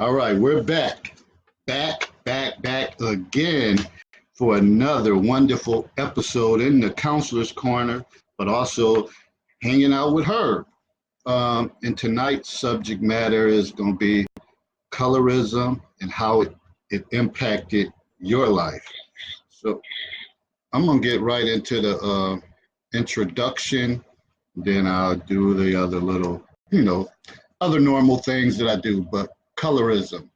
All right, we're back again for another wonderful episode in the Counselor's Corner, but also hanging out with her. And tonight's subject matter is going to be colorism and how it impacted your life. So I'm going to get right into the introduction, then I'll do the other little, other normal things that I do, but colorism.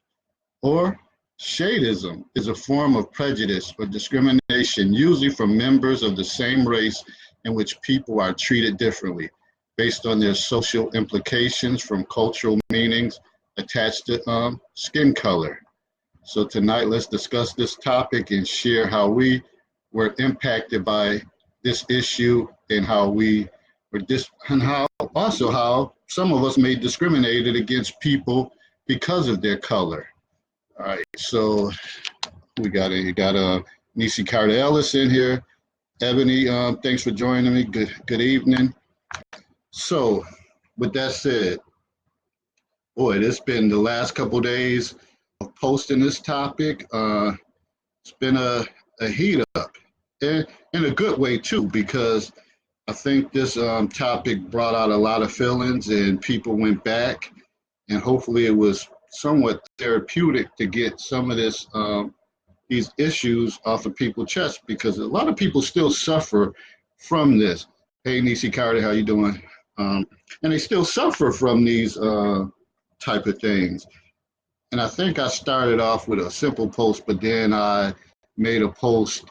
Or Shadeism is a form of prejudice or discrimination, usually from members of the same race in which people are treated differently based on their social implications from cultural meanings attached to skin color. So tonight, let's discuss this topic and share how we were impacted by this issue and how we were and how some of us may discriminated against people because of their color. All right, so you got Nisi Carter Ellis in here. Ebony, thanks for joining me. Good evening. So, with that said, boy, it's been the last couple of days of posting this topic. It's been a heat up, and in a good way too, because I think this topic brought out a lot of feelings, and people went back, and hopefully it was somewhat therapeutic to get some of these issues off of people's chest, because a lot of people still suffer from this. Hey, Nisi Carter, how you doing? And they still suffer from these type of things. And I think I started off with a simple post, but then I made a post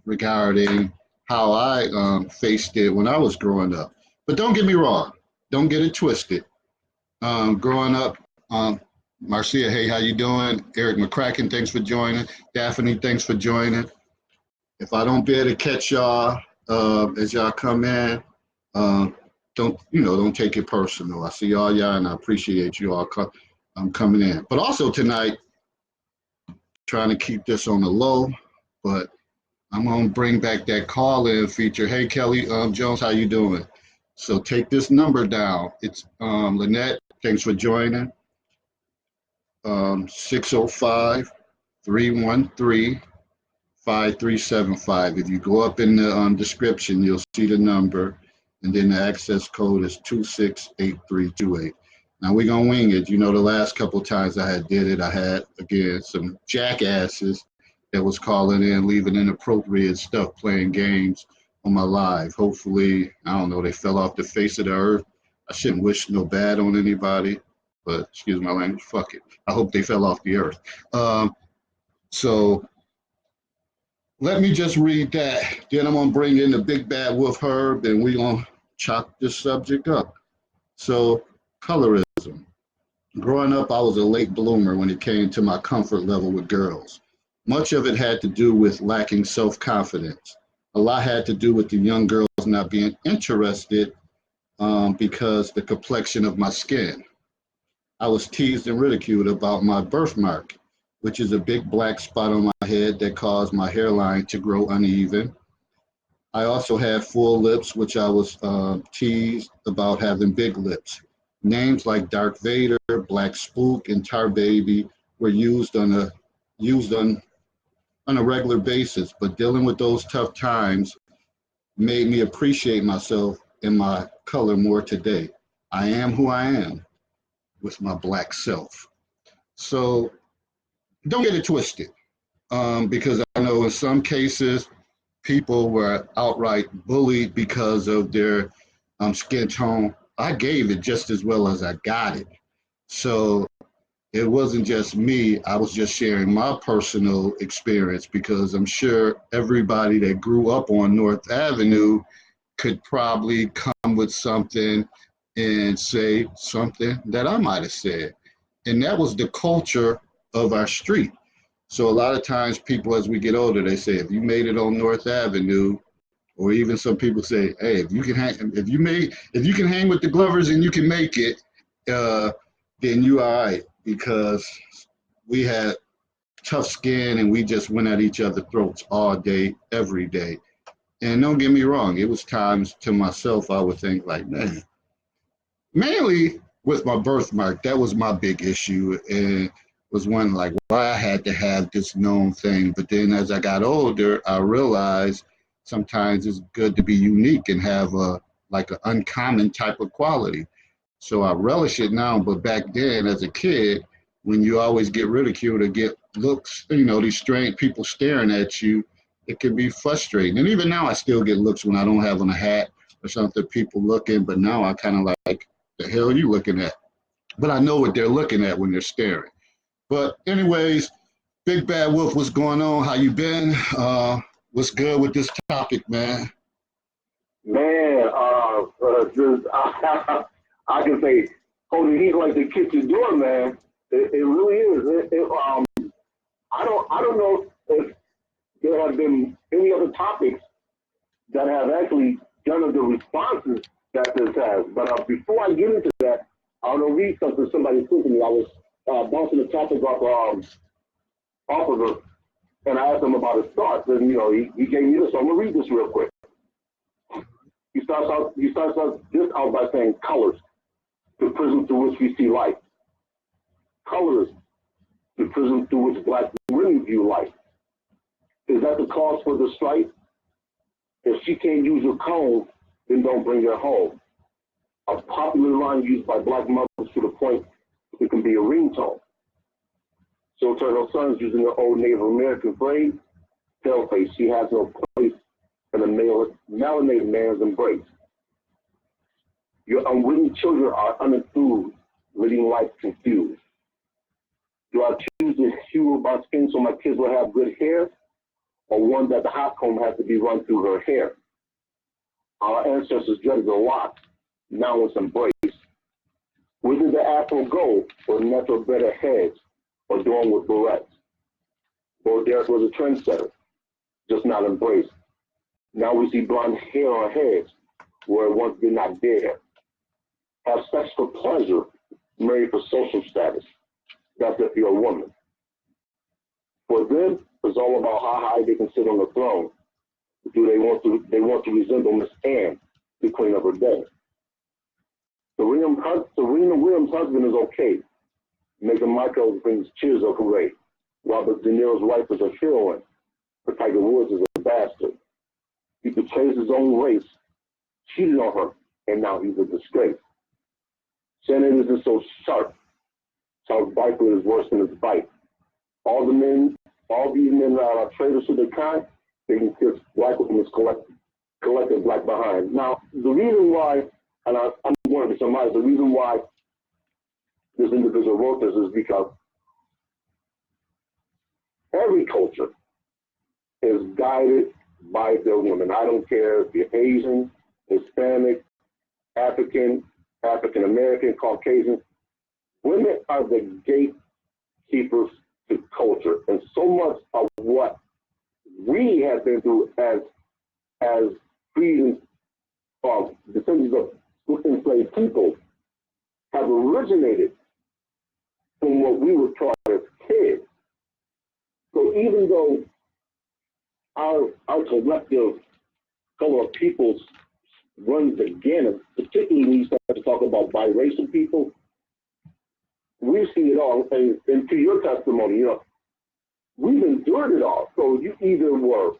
regarding how I faced it when I was growing up. But don't get me wrong, don't get it twisted. Growing up, Marcia, hey, how you doing? Eric McCracken, thanks for joining. Daphne, thanks for joining. If I don't be able to catch y'all as y'all come in, don't take it personal. I see all y'all, and I appreciate you all coming in. But also tonight, trying to keep this on the low, but I'm gonna bring back that call-in feature. Hey, Kelly Jones, how you doing? So take this number down. It's Lynette. Thanks for joining. 605-313-5375. If you go up in the description, you'll see the number, and then the access code is 268328. Now we're gonna wing it. You know, the last couple of times I did it, I had again some jackasses that was calling in, leaving inappropriate stuff, playing games on my live. Hopefully, I don't know, they fell off the face of the earth. I shouldn't wish no bad on anybody, but excuse my language, fuck it. I hope they fell off the earth. So let me just read that. Then I'm gonna bring in the big bad wolf Herb, and we're gonna chop this subject up. So colorism. Growing up, I was a late bloomer when it came to my comfort level with girls. Much of it had to do with lacking self-confidence. A lot had to do with the young girls not being interested because the complexion of my skin. I was teased and ridiculed about my birthmark, which is a big black spot on my head that caused my hairline to grow uneven. I also had full lips, which I was teased about having big lips. Names like Darth Vader, Black Spook, and Tar Baby were used on a regular basis, but dealing with those tough times made me appreciate myself and my color more today. I am who I am with my black self. So don't get it twisted, because I know in some cases people were outright bullied because of their skin tone. I gave it just as well as I got it. So it wasn't just me. I was just sharing my personal experience, because I'm sure everybody that grew up on North Avenue could probably come with something and say something that I might have said. And that was the culture of our street. So a lot of times people, as we get older, they say, if you made it on North Avenue, or even some people say, hey, if you can hang with the Glovers and you can make it, then you all right, because we had tough skin and we just went at each other's throats all day, every day. And don't get me wrong, it was times to myself I would think like, man, mainly with my birthmark. That was my big issue, and was one like why I had to have this known thing. But then as I got older, I realized sometimes it's good to be unique and have a like an uncommon type of quality. So I relish it now, but back then as a kid, when you always get ridiculed or get looks, these strange people staring at you, it can be frustrating. And even now I still get looks when I don't have on a hat or something, people looking, but now I kind of like, the hell are you looking at? But I know what they're looking at when they're staring. But anyways, Big Bad Wolf, what's going on? How you been? What's good with this topic, man? Man, just, I can say, holding heat like the kitchen door, man. It really is. I don't know if there have been any other topics that have actually done the responses that this has. But before I get into that, I want to read something somebody sent to me. I was bouncing the topic off of her, and I asked him about his thoughts, and he gave me this. So I'm gonna read this real quick. He starts out this out by saying colors, the prism through which we see life. Colors, the prism through which black women view life. Is that the cause for the strife? If she can't use her comb, then don't bring her home. A popular line used by black mothers to the point it can be a ringtone. She'll turn her sons using her old Native American phrase, paleface, she has no place in a melanated man's embrace. Your unwitting children are unenthused, living life confused. Do I choose to hue my skin so my kids will have good hair, or one that the hot comb has to be run through her hair? Our ancestors dreaded the locks, now it's embraced. Where did the afro go, or natural better heads, or adorned with barrettes? Baudelaire was a trendsetter, just not embraced. Now we see blonde hair on heads, where it once did not dare. Have sex for pleasure, marry for social status. That's if you're a woman. For them, it's all about how high they can sit on the throne. Do they want to resemble Miss Anne, the queen of her day? Serena Williams' husband is okay. Meghan Markle brings cheers of hooray. Robert De Niro's wife is a heroine, but Tiger Woods is a bastard. He betrays his own race, cheated on her, and now he's a disgrace. Shannon isn't so sharp. Charles Barkley is worse than his bite. All these men are traitors to their kind. They can kiss black women collective black behind. Now, the reason why, and I'm going to surmise, the reason why this individual wrote this is because every culture is guided by their women. I don't care if you're Asian, Hispanic, African American, Caucasian. Women are the gatekeepers to culture, and so much of what we have been through as freed descendants of enslaved people have originated from what we were taught as kids. So even though our collective color of peoples runs the gamut, particularly when you start to talk about biracial people, we've seen it all. And to your testimony, we've endured it all. So you either were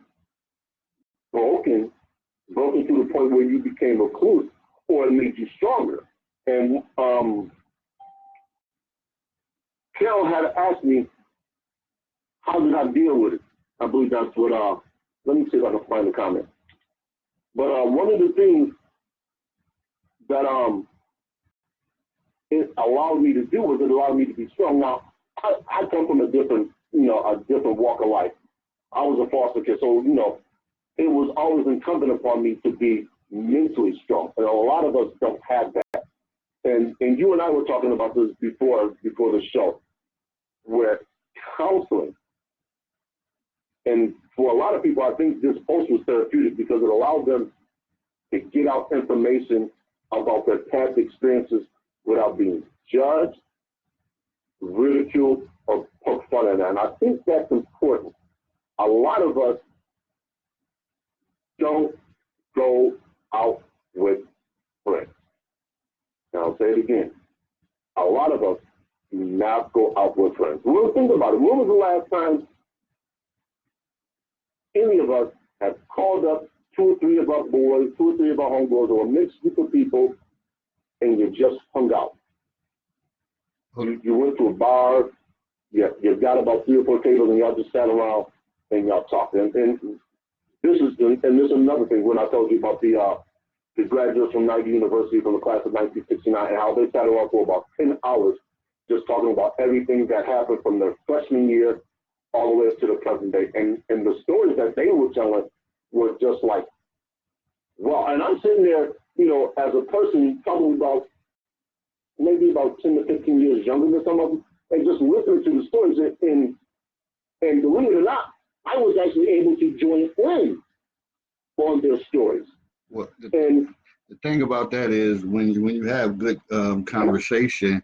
broken to the point where you became recluse, or it made you stronger. And Carol had asked me, how did I deal with it? I believe that's what, let me see if I can find the comment. But one of the things that it allowed me to do was it allowed me to be strong. Now, I come from a different walk of life. I was a foster kid, so, it was always incumbent upon me to be mentally strong. And a lot of us don't have that. And you and I were talking about this before the show, where counseling, and for a lot of people, I think this post was therapeutic because it allowed them to get out information about their past experiences without being judged, ridiculed, or poked fun at. And I think that's important. A lot of us don't go out with friends. And I'll say it again. a lot of us do not go out with friends. Well, think about it. When was the last time any of us have called up 2 or 3 of our boys, 2 or 3 of our homeboys, or a mixed group of people, and you just hung out? You went to a bar, you got about 3 or 4 tables, and y'all just sat around and y'all talked. And this is another thing when I told you about the graduates from Nike University from the class of 1969 and how they sat around for about 10 hours just talking about everything that happened from their freshman year all the way up to the present day. And the stories that they were telling were just like, wow. And I'm sitting there, you know, as a person probably about maybe about 10 to 15 years younger than some of them, and just listening to the stories. And believe it or not, I was actually able to join in on their stories. Well, the thing about that is when you have good conversation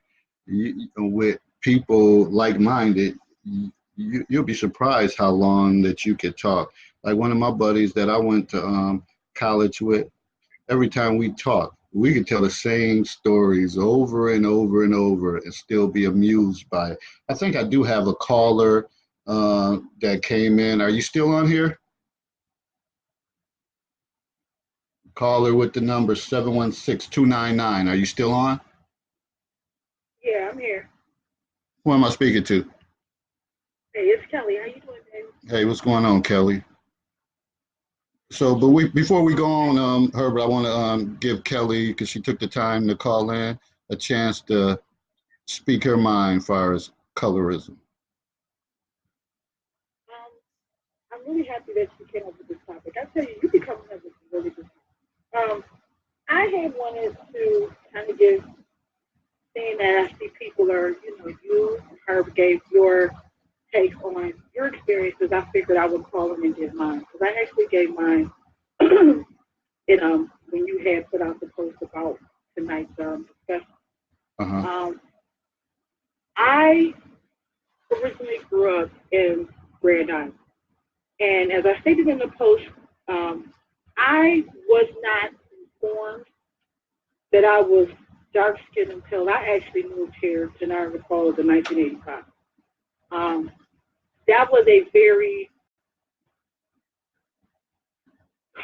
with people like-minded, you'll be surprised how long that you could talk. Like one of my buddies that I went to college with, every time we talk, we could tell the same stories over and over and over and still be amused by it. I think I do have a caller that came in. Are you still on here? Caller with the number 716-299. Are you still on? Yeah, I'm here. Who am I speaking to? Hey, it's Kelly. How you doing, baby? Hey, what's going on, Kelly? So, but before we go on, Herbert, I want to give Kelly, because she took the time to call in, a chance to speak her mind as far as colorism. I'm really happy that you came up with this topic. I tell you, you be coming up with some really good stuff. I had wanted to kind of give, seeing that I see people are, you know, you and Herb gave your take on your experiences. I figured I would call them and give mine, because I actually gave mine when you had put out the post about tonight's discussion. I originally grew up in Grand Island, and as I stated in the post, I was not informed that I was dark skinned until I actually moved here to Niagara Falls in 1985. That was a very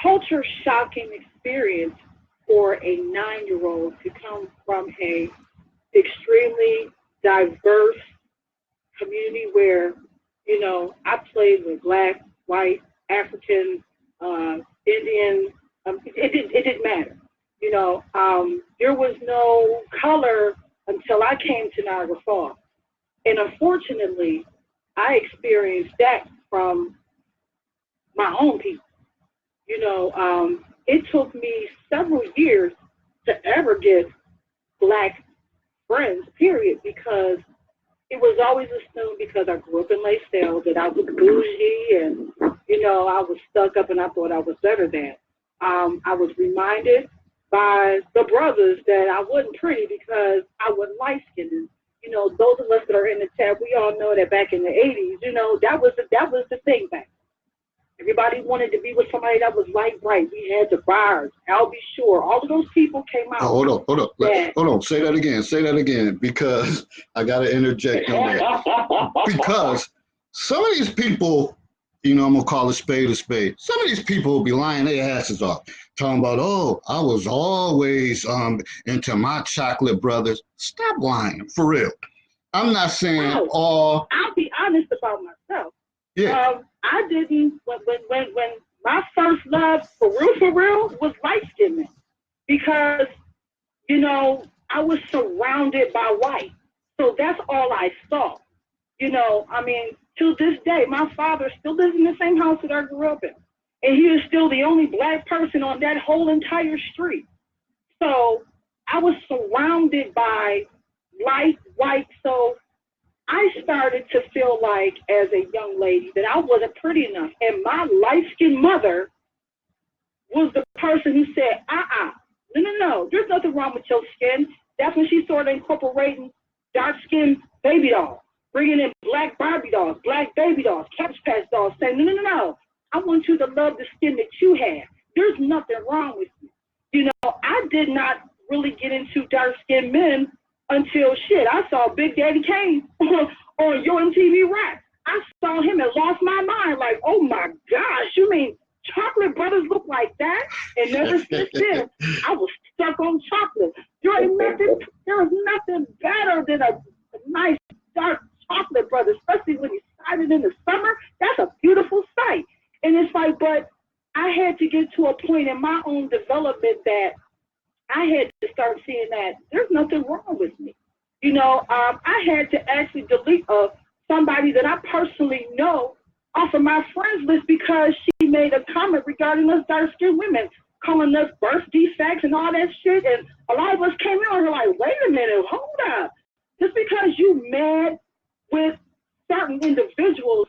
culture shocking experience for a 9-year-old to come from a extremely diverse community where, you know, I played with black, white, African, Indian. It didn't matter. You know, there was no color until I came to Niagara Falls. And unfortunately, I experienced that from my own people. You know, it took me several years to ever get black friends, period, because it was always assumed, because I grew up in Lacedale, that I was bougie and, you know, I was stuck up and I thought I was better than. I was reminded by the brothers that I wasn't pretty because I wasn't light-skinned. And, you know, those of us that are in the chat, we all know that back in the 80s, you know, that was the thing back. Everybody wanted to be with somebody that was light bright. We had the bars, Al B. Shore, all of those people came out. Oh, hold on. Say that again, because I got to interject on that. Because some of these people, you know, I'm going to call a spade a spade. Some of these people will be lying their asses off, talking about, oh, I was always into my chocolate brothers. Stop lying, for real. I'm not saying all. I'll be honest about myself. Yeah. I didn't, when my first love for real was light-skinned men, because, you know, I was surrounded by white. So that's all I saw. You know, I mean, to this day, my father still lives in the same house that I grew up in. And he is still the only black person on that whole entire street. So I was surrounded by light, white. So I started to feel like, as a young lady, that I wasn't pretty enough. And my light-skinned mother was the person who said, no, there's nothing wrong with your skin. That's when she started incorporating dark-skinned baby dolls, bringing in black Barbie dolls, black baby dolls, Cabbage Patch dolls, saying, no, I want you to love the skin that you have. There's nothing wrong with you. You know, I did not really get into dark-skinned men until shit. I saw Big Daddy Kane on Your MTV Raps. I saw him and lost my mind. Like, oh my gosh, you mean chocolate brothers look like that? And never since then, I was stuck on chocolate. There was nothing better than a nice dark chocolate brother, especially when you sight it in the summer. That's a beautiful sight. And it's like, but I had to get to a point in my own development that I had to start seeing that there's nothing wrong with me. You know, I had to actually delete somebody that I personally know off of my friends list because she made a comment regarding us dark-skinned women, calling us birth defects and all that shit. And a lot of us came in and were like, wait a minute, hold up. Just because you mad with certain individuals,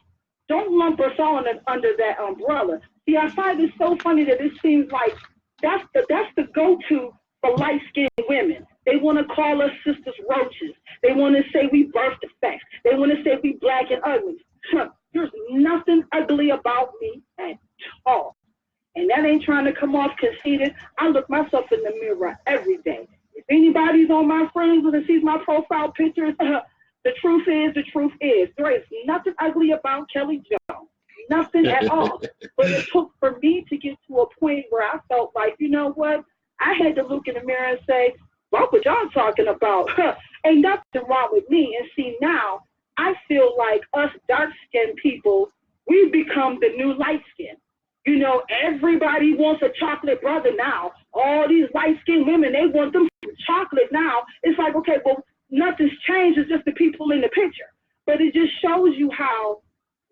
don't lump us all under that umbrella. See, I find it so funny that it seems like that's the go-to for light-skinned women. They want to call us sisters roaches. They want to say we birth defects. They want to say we black and ugly. There's nothing ugly about me at all. And that ain't trying to come off conceited. I look myself in the mirror every day. If anybody's on my friends and sees my profile pictures, the truth is, there is nothing ugly about Kelly Jones. Nothing at all. But it took for me to get to a point where I felt like, you know what? I had to look in the mirror and say, what y'all talking about? Ain't nothing wrong with me. And see, now I feel like us dark-skinned people, we've become the new light-skinned. You know, everybody wants a chocolate brother now. All these light-skinned women, they want them chocolate now. It's like, okay, well, nothing's changed. It's just the people in the picture. But it just shows you how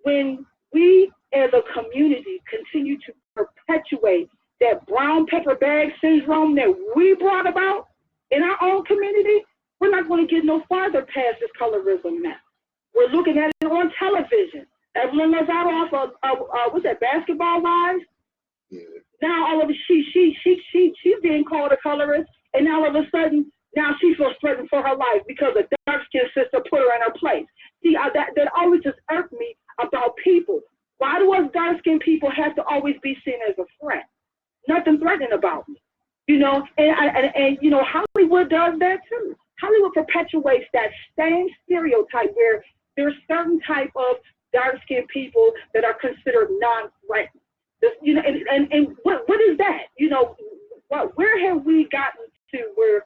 when we as a community continue to perpetuate that brown paper bag syndrome that we brought about in our own community, we're not going to get no farther past this colorism now. We're looking at it on television. Evelyn Lozado off of what's that, Basketball Wives? Yeah. Now all of a she's being called a colorist, and now all of a sudden now she feels threatened for her life because a dark-skinned sister put her in her place. See, that always just irked me about people. Why do us dark-skinned people have to always be seen as a threat? Nothing threatening about me, you know. And you know, Hollywood does that too. Hollywood perpetuates that same stereotype where there's certain type of dark-skinned people that are considered non-threatening. You know, and what is that? You know, where have we gotten to where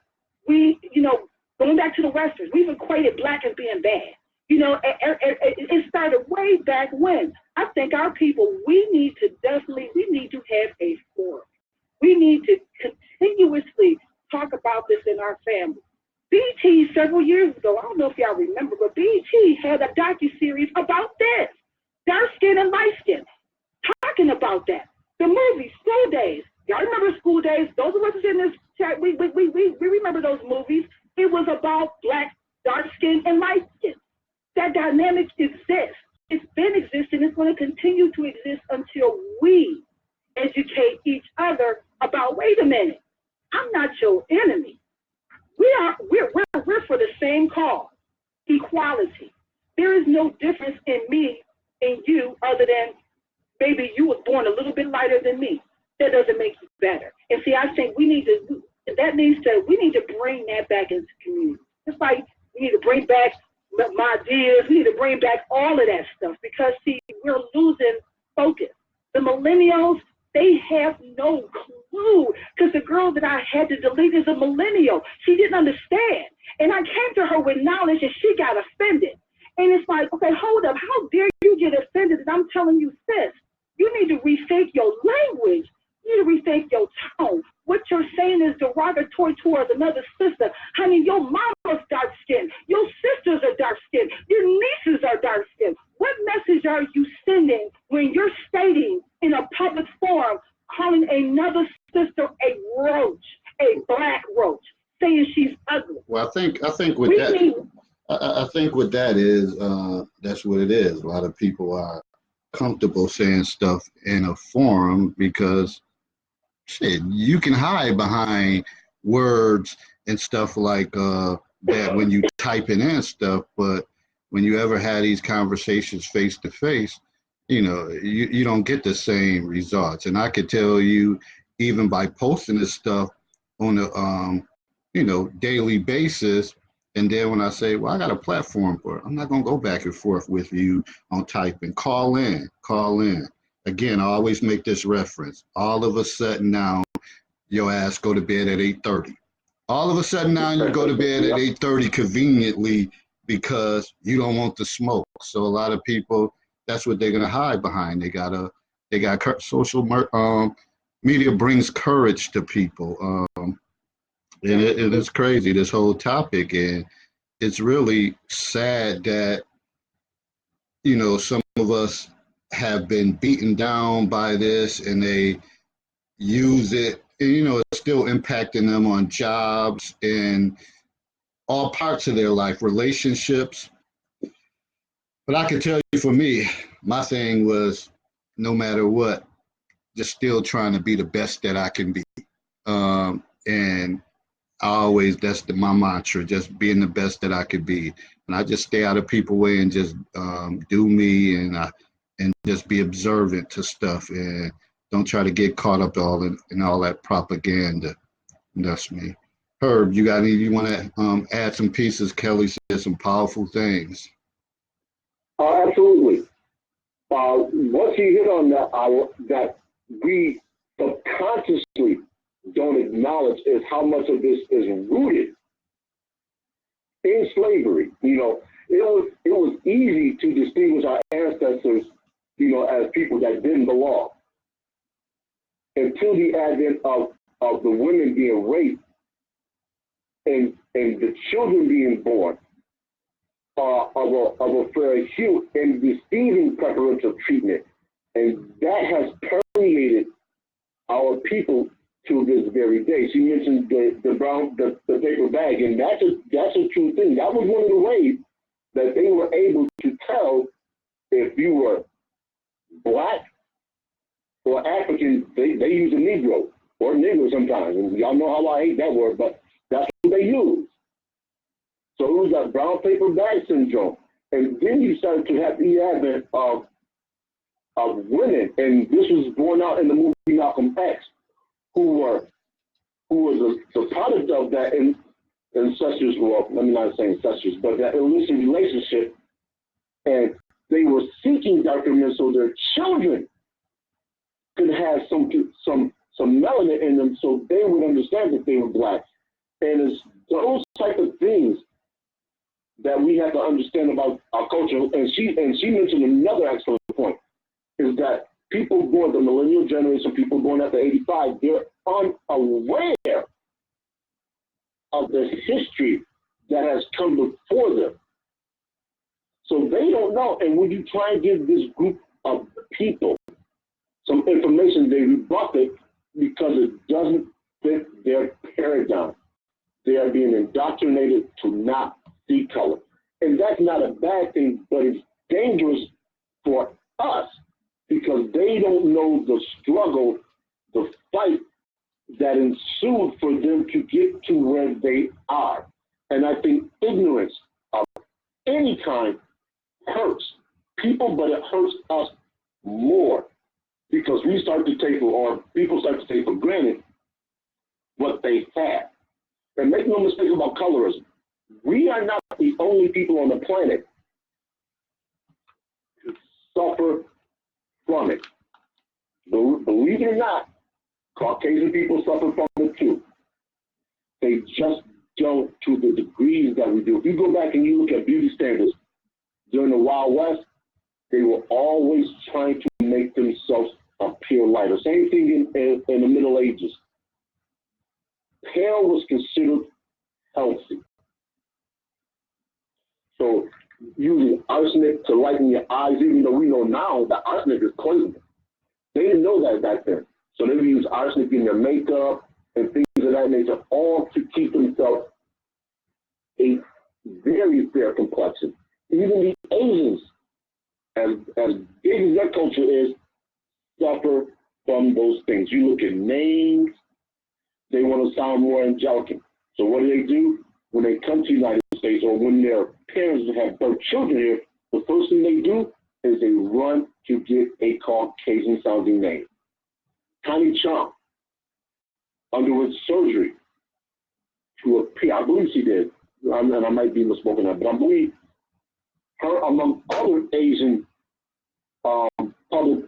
we, you know, going back to the Westerns, we've equated black as being bad. You know, it started way back when. I think our people, we need to have a forum. We need to continuously talk about this in our family. BET several years ago, I don't know if y'all remember, but BET had a docuseries about this. Dark skin and light skin, talking about that. The movie, School Days. Y'all remember School Days? Those of us in this chat, we remember those movies. It was about black, dark skin, and light skin. That dynamic exists. It's been existing. It's going to continue to exist until we educate each other about, wait a minute, I'm not your enemy. We're for the same cause, equality. There is no difference in me and you other than maybe you was born a little bit lighter than me. That doesn't make you better. And see, I think we need to bring that back into the community. It's like we need to bring back my ideas. We need to bring back all of that stuff because, see, we're losing focus. The millennials, they have no clue because the girl that I had to delete is a millennial. She didn't understand. And I came to her with knowledge and she got offended. And it's like, okay, hold up. How dare you get offended? And I'm telling you, sis, you need to rethink your language. You need to rethink your tone. What you're saying is derogatory towards another sister. Honey, your mama's dark skinned. Your sisters are dark skinned. Your nieces are dark skinned. What message are you sending when you're stating in a public forum, calling another sister a roach, a black roach, saying she's ugly? Well, I think with that, I think what that is, that's what it is. A lot of people are comfortable saying stuff in a forum because shit, you can hide behind words and stuff like that when you typing in stuff, but when you ever had these conversations face to face, you know, you don't get the same results. And I could tell you, even by posting this stuff on a daily basis, And then when I say, well, I got a platform for it, I'm not going to go back and forth with you on typing. Call in, call in. Again, I always make this reference. All of a sudden now, your ass go to bed at 8:30. All of a sudden now you go to bed at 8:30 conveniently because you don't want the smoke. So a lot of people, that's what they're gonna hide behind. They got social media brings courage to people, and it is crazy, this whole topic, and it's really sad that some of us have been beaten down by this, and they use it. And, it's still impacting them on jobs and all parts of their life, relationships. But I can tell you, for me, my thing was, no matter what, just still trying to be the best that I can be. And I always, that's my mantra, just being the best that I could be. And I just stay out of people's way and just do me, and just be observant to stuff, and don't try to get caught up all in all that propaganda. And that's me. Herb, you want to add some pieces? Kelly said some powerful things. Absolutely. Once you hit on that we subconsciously don't acknowledge is how much of this is rooted in slavery. It was easy to distinguish our ancestors, as people that didn't belong, until the advent of the women being raped and the children being born of a fair hue and receiving preferential treatment. And that has permeated our people to this very day. She mentioned the paper bag, and that's a true thing. That was one of the ways that they were able to tell if you were Black or African. They use a Negro or Negro sometimes, and y'all know how I hate that word, but that's what they use. So it was that brown paper bag syndrome. And then you started to have the advent of women, and this was born out in the movie Malcolm X, who was the product of that incestuous, well, let me not say incestuous, but that illicit relationship, and they were seeking darker men so their children could have some melanin in them, so they would understand that they were Black. And it's those type of things that we have to understand about our culture. And she mentioned another excellent point, is that people born, the millennial generation, people born after 85, they're unaware of the history that has come before them. So they don't know. And when you try and give this group of people some information, they rebuff it because it doesn't fit their paradigm. They are being indoctrinated to not see color. And that's not a bad thing, but it's dangerous for us because they don't know the struggle, the fight that ensued for them to get to where they are. And I think ignorance of any kind hurts people, but it hurts us more because we start to take, or people start to take for granted what they have. And make no mistake about colorism. We are not the only people on the planet to suffer from it. Believe it or not, Caucasian people suffer from it too. They just don't to the degrees that we do. If you go back and you look at beauty standards during the Wild West, they were always trying to make themselves appear lighter. Same thing in the Middle Ages. Pale was considered healthy. So using arsenic to lighten your eyes, even though we know now that arsenic is poison. They didn't know that back then. So they would use arsenic in their makeup and things of that nature, all to keep themselves a very fair complexion. Even the Asians, as big as their culture is, suffer from those things. You look at names, they want to sound more angelic. So what do? When they come to the United States, or when their parents have birth children here, the first thing they do is they run to get a Caucasian sounding name. Connie Chung underwent surgery to appear, I believe she did, and I might be misspoken that, but I believe her among other Asian public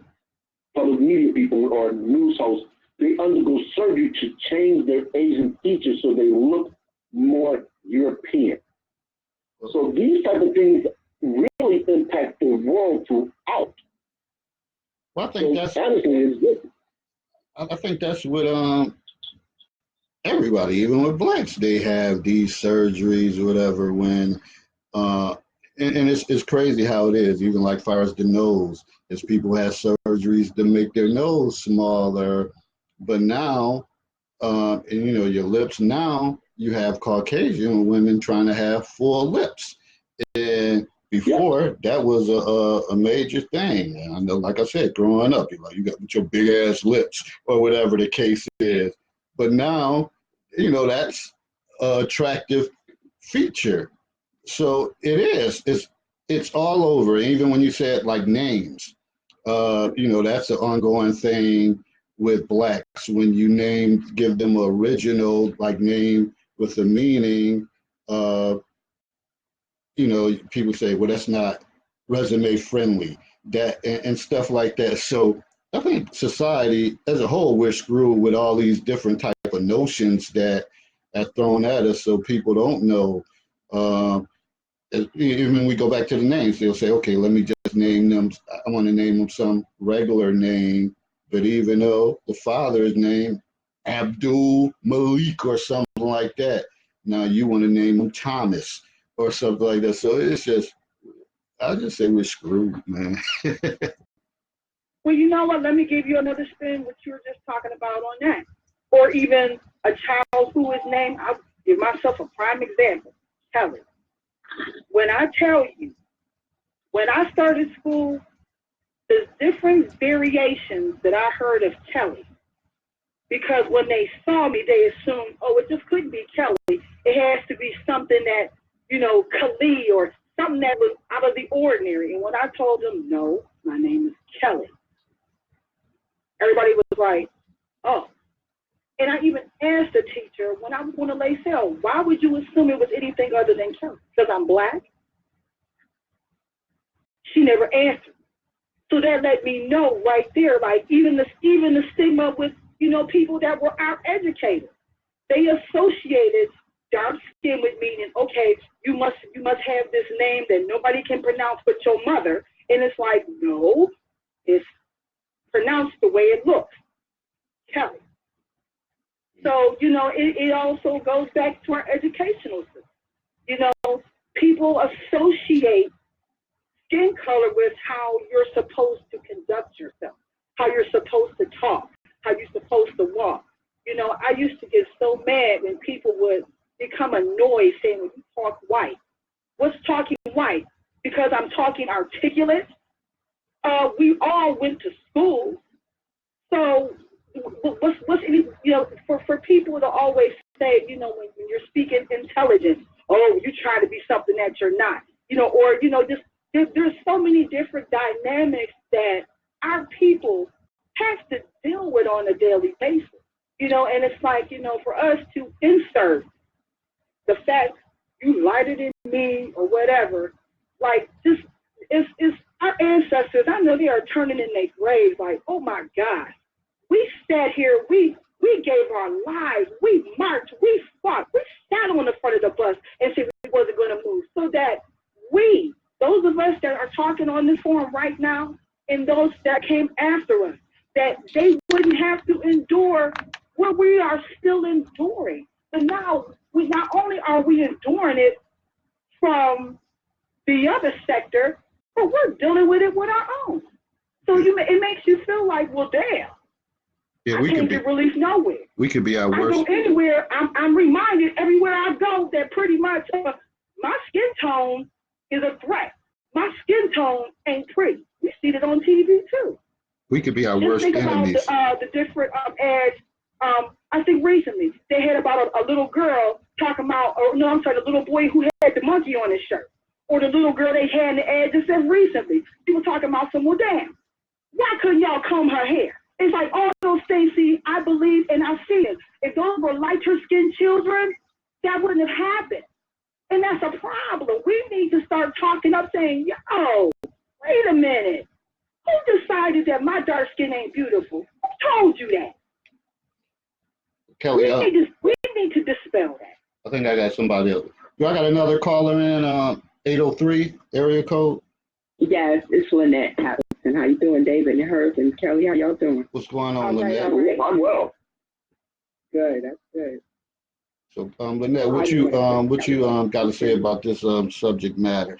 media people or news hosts, they undergo surgery to change their Asian features so they look more European. So these type of things really impact the world throughout. Well, I think that's honestly, I think that's what everybody, even with blacks, they have these surgeries or whatever when and it's crazy how it is, even like far as the nose, as people have surgeries to make their nose smaller, but now and your lips, now you have Caucasian women trying to have full lips, and before that was a major thing. And I know, like I said, growing up, you're like, you got your big ass lips or whatever the case is, but now that's an attractive feature. So it is. It's all over. Even when you said like names, that's an ongoing thing with blacks. When you give them an original like name with a meaning, people say, well, that's not resume friendly, that and stuff like that. So I think society as a whole, we're screwed with all these different type of notions that are thrown at us, so people don't know. Even when we go back to the names, they'll say, okay, let me just name them. I want to name them some regular name, but even though the father's name, Abdul Malik or something like that, now you want to name him Thomas or something like that. So it's just, I just say we're screwed, man. Well, you know what? Let me give you another spin, what you were just talking about on that. Or even a child who is named, I'll give myself a prime example, Kelly. When I tell you, when I started school, there's different variations that I heard of Kelly. Because when they saw me, they assumed, oh, it just couldn't be Kelly. It has to be something that, Khalid or something that was out of the ordinary. And when I told them, no, my name is Kelly, everybody was like, oh. And I even asked the teacher when I was going to lay cell, why would you assume it was anything other than Kelly? Because I'm black? She never answered. So that let me know right there, like even the stigma with, people that were out educated. They associated dark skin with meaning, okay, you must have this name that nobody can pronounce but your mother. And it's like, no, it's pronounced the way it looks. Kelly. So, it also goes back to our educational system. People associate skin color with how you're supposed to conduct yourself, how you're supposed to talk, how you're supposed to walk. I used to get so mad when people would become annoyed saying, when you talk white. What's talking white? Because I'm talking articulate. We all went to school. So what's any, for people to always say, when you're speaking intelligence, oh, you try to be something that you're not, or, just there's so many different dynamics that our people have to deal with on a daily basis, and it's like, for us to insert the fact you lighter than me or whatever, like this is our ancestors. I know they are turning in their graves like, oh my God, we sat here, we gave our lives, we marched, we fought, we sat on the front of the bus and said we wasn't going to move, so that those of us that are talking on this forum right now and those that came after us, that they wouldn't have to endure what we are still enduring. But now, not only are we enduring it from the other sector, but we're dealing with it with our own. So it makes you feel like, well, damn. Yeah, I can't get relief nowhere. We could be our worst. I go anywhere, I'm reminded everywhere I go that pretty much my skin tone is a threat. My skin tone ain't pretty. We see it on TV too. We could be our Just worst think enemies. about the different ads. I think recently they had about a little girl talking about, the little boy who had the monkey on his shirt, or the little girl they had in the ad just said recently. People talking about well, damn, why couldn't y'all comb her hair? It's like all those things. See, I believe and I see it. If those were lighter skinned children, that wouldn't have happened. And that's a problem. We need to start talking up saying, yo, wait a minute. Who decided that my dark skin ain't beautiful? Who told you that? Kelly, We need to dispel that. I think I got somebody else. Do I got another caller in 803 area code? Yes, it's Lynette Patterson. How you doing, David and Herb and Kelly? How y'all doing? What's going on, All right, Lynette? all right. I'm well. Good, that's good. So, Lynette, what you got to say about this subject matter?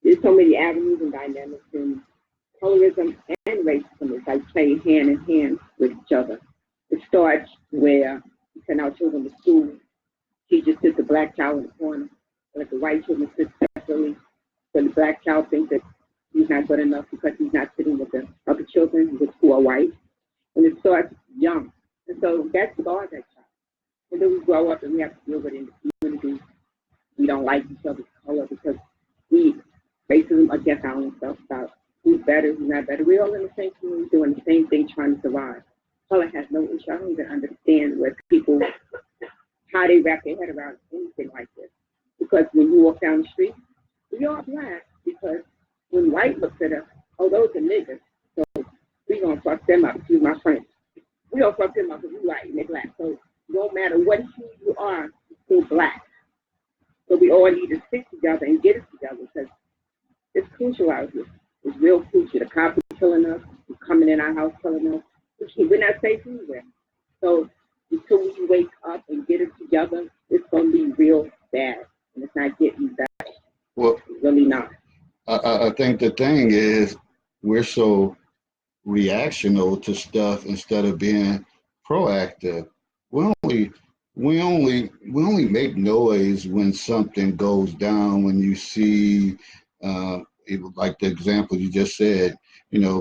There's so many avenues and dynamics in colorism and racism. It's like play hand in hand with each other. It starts where you send our children to school. Teachers sit the black child in the corner, let the white children sit separately. So the black child thinks that he's not good enough because he's not sitting with the other children who are white. And it starts young. And so that scars that child. And then we grow up and we have to deal with it in the community. We don't like each other's color because racism against our own self about who's better, who's not better. We're all in the same community doing the same thing, trying to survive. Color has no issue. I don't even understand where people, how they wrap their head around anything like this. Because when you walk down the street, we all black because when white looks at us, oh, those are niggas. So we gonna fuck them up, excuse my French. We gonna fuck them up because we white and they black. So no matter what hue you are, you're still black. So we all need to stick together and get it together because it's crucial out here. It's real crucial. The cops are killing us, they're coming in our house killing us. We're not safe anywhere. So until we wake up and get it together, it's gonna be real bad. And it's not getting better. Well, it's really not. I think the thing is we're so reactional to stuff instead of being proactive. We only make noise when something goes down. When you see, like the example you just said,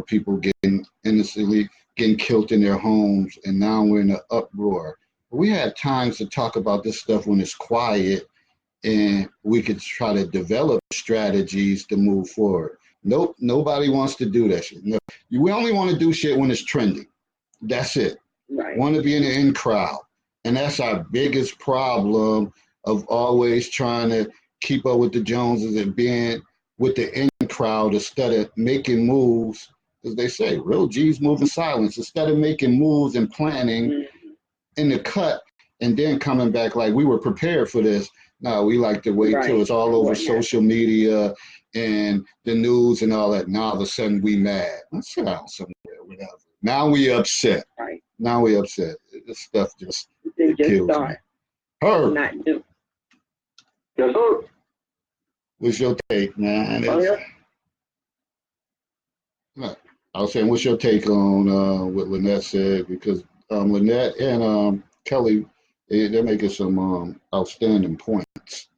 people getting innocently getting killed in their homes, and now we're in an uproar. We had times to talk about this stuff when it's quiet, and we could try to develop strategies to move forward. Nope, nobody wants to do that shit. No, we only want to do shit when it's trending. That's it. Right. Want to be in the in crowd. And that's our biggest problem of always trying to keep up with the Joneses and being with the in crowd instead of making moves. As they say, real G's move in silence. Instead of making moves and planning in the cut and then coming back like we were prepared for this. No, we like to wait till it's all over social media and the news and all that. Now all of a sudden we mad. Let's sit down somewhere, whatever. Now we upset. Right. Now we upset. This stuff just kills me. Herb. Not new. Yes, sir. What's your take, man? I was saying, what's your take on what Lynette said? Because Lynette and Kelly, they're making some outstanding points.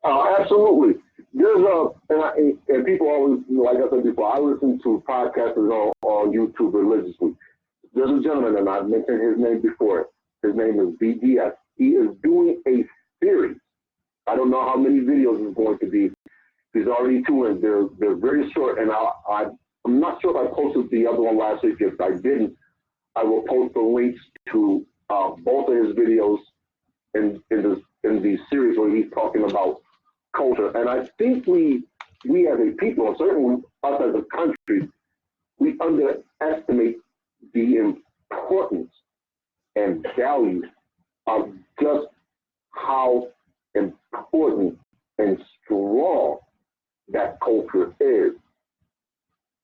Absolutely. There's and people always, like I said before, I listen to podcasters on YouTube religiously. There's a gentleman, and I've mentioned his name before. His name is BDS. He is doing a series. I don't know how many videos it's going to be. He's already two in. They're very short, and I'm not sure if I posted the other one last week. If I didn't, I will post the links to both of his videos in the series where he's talking about culture. And I think we as a people, and certainly us as a country, we underestimate the importance and value of just how important and strong that culture is.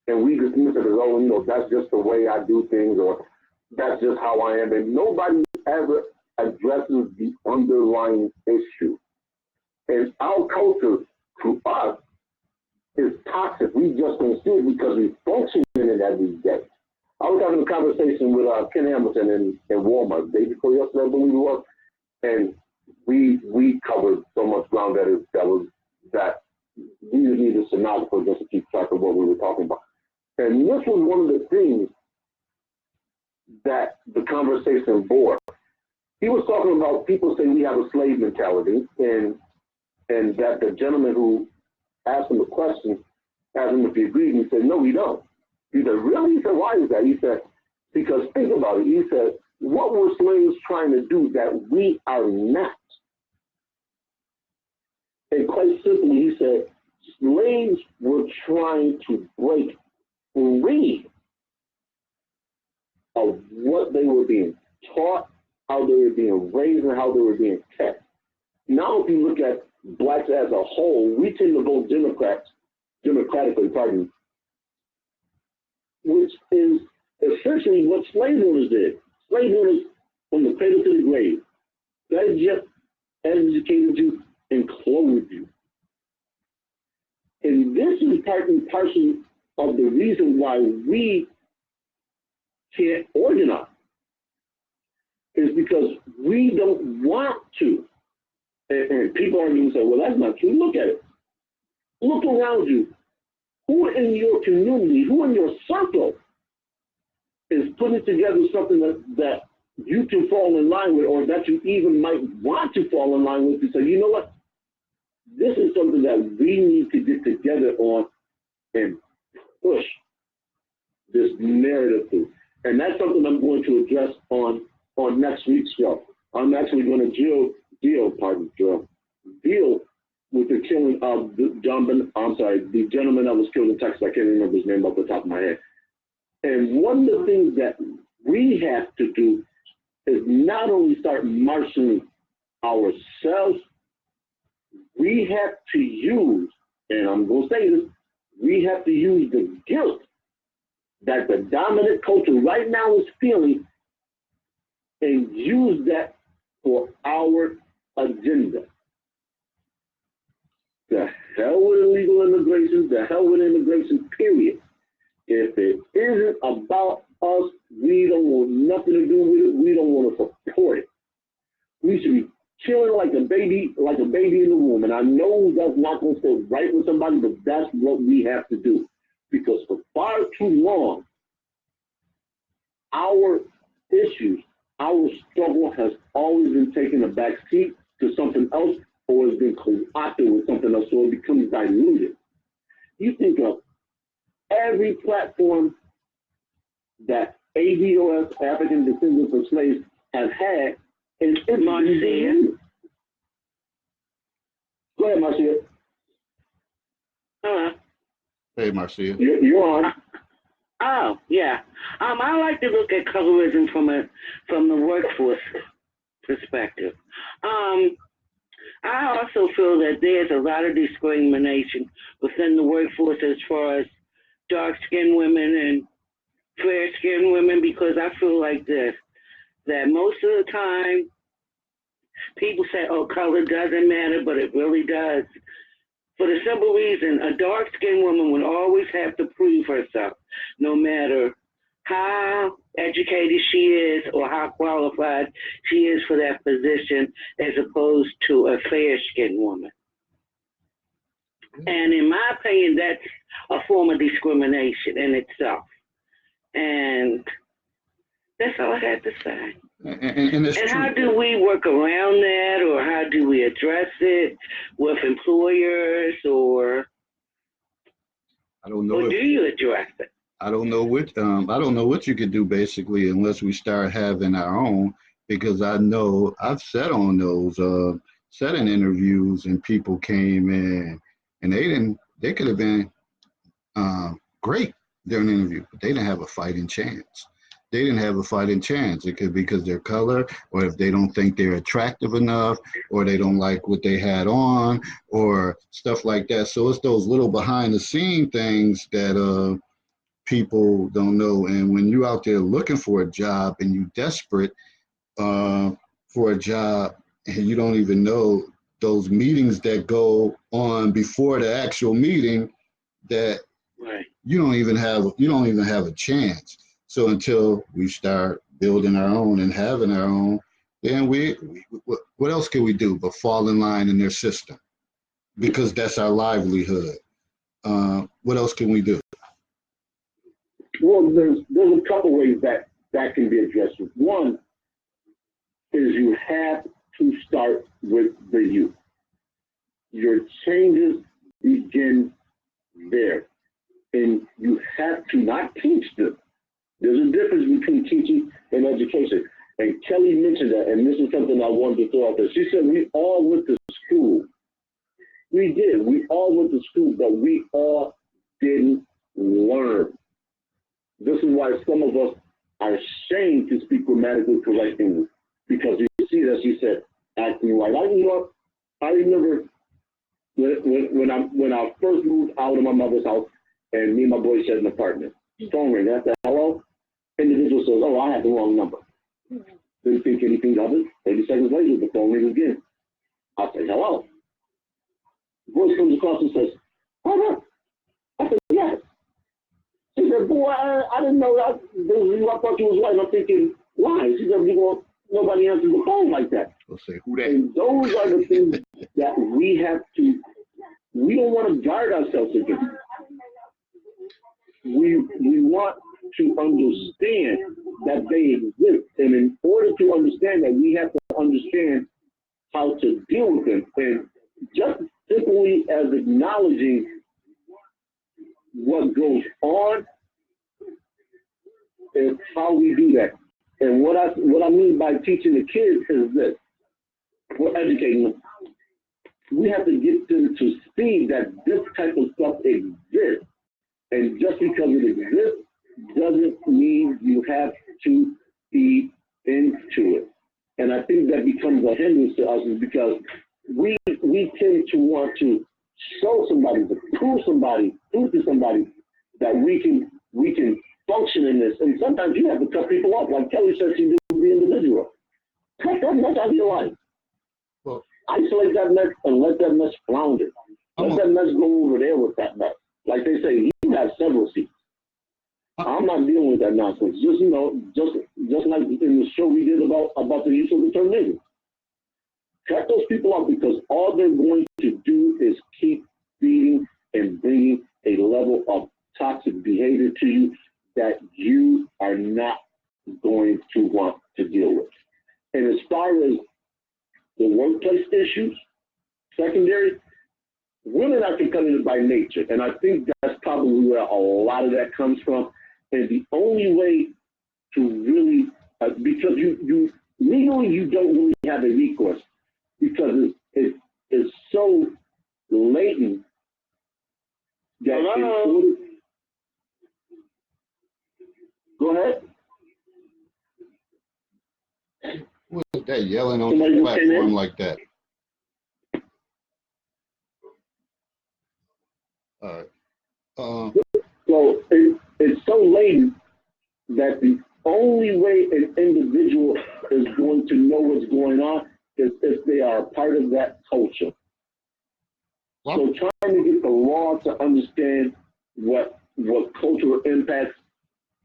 And we dismiss it as, oh, that's just the way I do things, or that's just how I am. And nobody ever addresses the underlying issue. And our culture, to us, is toxic. We just don't see it because we function in it every day. I was having a conversation with Ken Hamilton in Walmart the day before yesterday, I believe it was, and we covered so much ground that we needed a stenographer just to keep track of what we were talking about. And this was one of the things that the conversation bore. He was talking about people say we have a slave mentality, and that the gentleman who asked him the question, asked him if he agreed, and he said, no, we don't. He said, really? He said, why is that? He said, because think about it. He said, what were slaves trying to do that we are not? And quite simply, he said, slaves were trying to break free of what they were being taught, how they were being raised, and how they were being kept. Now, if you look at blacks as a whole, we tend to vote democratically, which is essentially what slave owners did. Slave owners, from the cradle to the grave, fed you, educated you, and clothed you. And this is part and parcel of the reason why we can't organize, is because we don't want to. And people are going to say, well, that's not true. Look at it. Look around you. Who in your community, who in your circle is putting together something that you can fall in line with, or that you even might want to fall in line with, to say, you know what? This is something that we need to get together on and push this narrative through. And that's something I'm going to address on next week's show. I'm actually going to deal with the killing of the gentleman that was killed in Texas. I can't remember his name off the top of my head. And one of the things that we have to do is not only start marshaling ourselves, we have to use, and I'm going to say this, we have to use the guilt that the dominant culture right now is feeling and use that for our agenda. The hell with illegal immigration, the hell with immigration, period. If it isn't about us, we don't want nothing to do with it. We don't want to support it. We should be chilling like a baby in the womb. And I know that's not going to sit right with somebody, but that's what we have to do. Because for far too long, our issues, our struggle has always been taking a back seat to something else, or has been co-opted with something else, so it becomes diluted. You think of every platform that ADOS, African descendants of slaves, have had, and it's Marcia. Go ahead, Marcia. Hey, Marcia. You're on. Oh, yeah. I like to look at colorism from the workforce perspective. I also feel that there's a lot of discrimination within the workforce as far as dark-skinned women and fair-skinned women, because I feel like this, that most of the time people say, oh, color doesn't matter, but it really does. For the simple reason, a dark-skinned woman would always have to prove herself, no matter how educated she is or how qualified she is for that position, as opposed to a fair-skinned woman. And in my opinion, that's a form of discrimination in itself. And that's all I had to say. And how do we work around that, or how do we address it with employers, or I don't know. Or do you address it? I don't know what you could do basically, unless we start having our own, because I know I've sat on those sat in interviews and people came in and they could have been great during the interview, but they didn't have a fighting chance. They didn't have a fighting chance. It could be because their color, or if they don't think they're attractive enough, or they don't like what they had on, or stuff like that. So it's those little behind the scene things that people don't know. And when you're out there looking for a job and you're desperate for a job, and you don't even know those meetings that go on before the actual meeting, that Right. you don't even have a chance. So until we start building our own and having our own, then what else can we do but fall in line in their system? Because that's our livelihood. What else can we do? Well, there's a couple ways that can be addressed. One is you have to start with the youth. Your changes begin there. And you have to not teach them. There's a difference between teaching and education. And Kelly mentioned that, and this is something I wanted to throw out there. She said we all went to school. We did. We all went to school, but we all didn't learn. This is why some of us are ashamed to speak grammatically correct English, because you see that she said acting right. I remember when I first moved out of my mother's house, and me and my boy shared an apartment. Phone ring. I said hello. Individual says, "Oh, I had the wrong number." Didn't think anything of it. 30 seconds later, the phone rings again. I say hello. The voice comes across and says, "Hold up." I said, "Yes." She said, "Boy, I didn't know that. I thought you was white." I'm thinking, why? She said, "Well, nobody answers the phone like that." We'll say, who that? And those are the things that we don't want to guard ourselves against. We want to understand that they exist. And in order to understand that, we have to understand how to deal with them. And just simply as acknowledging what goes on is how we do that. And what I mean by teaching the kids is this. We're educating them. We have to get them to see that this type of stuff exists. And just because it exists doesn't mean you have to be into it. And I think that becomes a hindrance to us is because we tend to want to show somebody, to prove to somebody that we can function in this. And sometimes you have to cut people off, like Kelly said she did with the individual. Cut that mess out of your life. Well, isolate that mess and let that mess flounder. Let that mess go over there with that mess. Like they say, you have several seats. I'm not dealing with that nonsense. Just like in the show we did about the use of the term nigger. Cut those people off, because all they're going to do is keep feeding and bringing a level of toxic behavior to you that you are not going to want to deal with. And as far as the workplace issues, secondary, women are competitive by nature, and I think that's probably where a lot of that comes from. And the only way to really, because you legally you don't really have a recourse, because it's so latent that go ahead. what is that yelling on the platform like that? All right. So it's so latent that the only way an individual is going to know what's going on is if they are a part of that culture. So trying to get the law to understand what cultural impacts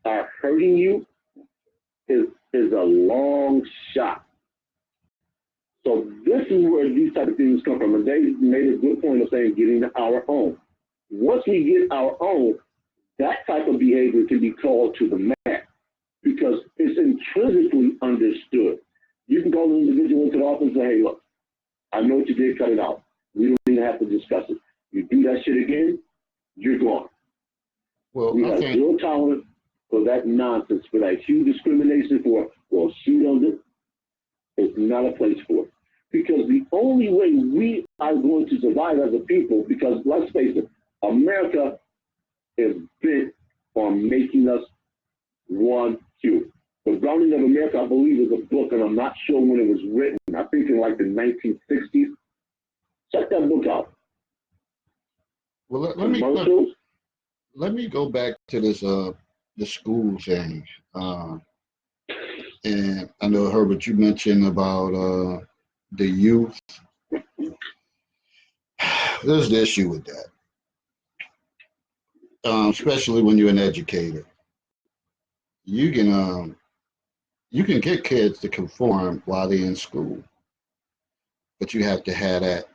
are hurting you is a long shot. So this is where these type of things come from. And they made a good point of saying getting our own. Once we get our own, that type of behavior can be called to the mat, because it's intrinsically understood. You can call an individual into the office and say, "Hey, look, I know what you did, cut it out. We don't even have to discuss it. You do that shit again, you're gone." Well, we have zero tolerance for that nonsense, for that huge discrimination for, well, she does it. It's not a place for it. Because the only way we are going to survive as a people, because let's face it, America is bent on making us one hue. The Browning of America, I believe, is a book, and I'm not sure when it was written. I think in like the 1960s. Check that book out. Well, let me go back to this the school thing. And I know, Herbert, you mentioned about the youth. There's the issue with that. Especially when you're an educator, you can get kids to conform while they're in school, but you have to have that.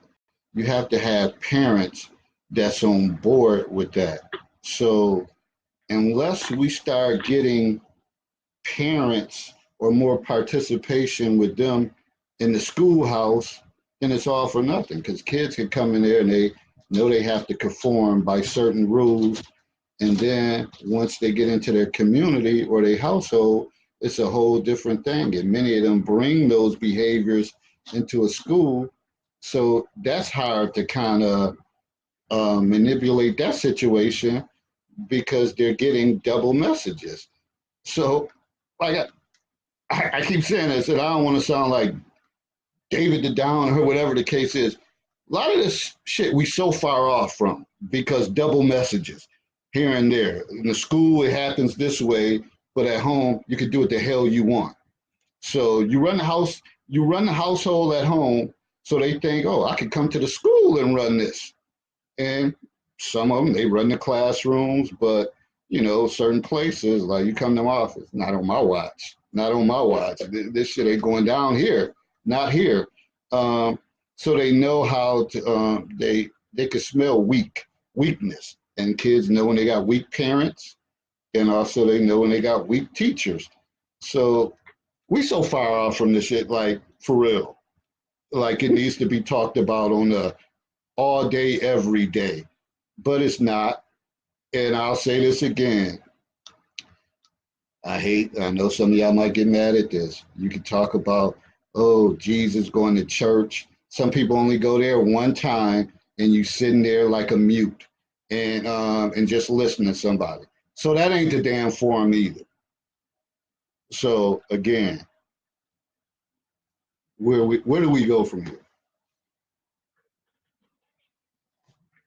You have to have parents that's on board with that. So unless we start getting parents or more participation with them in the schoolhouse, then it's all for nothing, because kids can come in there and they know they have to conform by certain rules. And then once they get into their community or their household, it's a whole different thing. And many of them bring those behaviors into a school. So that's hard to kind of manipulate that situation because they're getting double messages. So, like I keep saying this, and I don't want to sound like David the Down or whatever the case is. A lot of this shit we so far off from because double messages here and there. In the school, it happens this way, but at home, you can do what the hell you want. So you run the household at home, so they think, oh, I could come to the school and run this. And some of them, they run the classrooms, but certain places, like you come to my office, not on my watch, not on my watch. This shit ain't going down here, not here. So they know how to, they can smell weakness. And kids know when they got weak parents, and also they know when they got weak teachers. So we so far off from this shit, like for real. Like it needs to be talked about on a all day, every day. But it's not. And I'll say this again. I know some of y'all might get mad at this. You can talk about, oh, Jesus going to church. Some people only go there one time and you sitting there like a mute and just listening to somebody. So that ain't the damn forum either. So again, where do we go from here?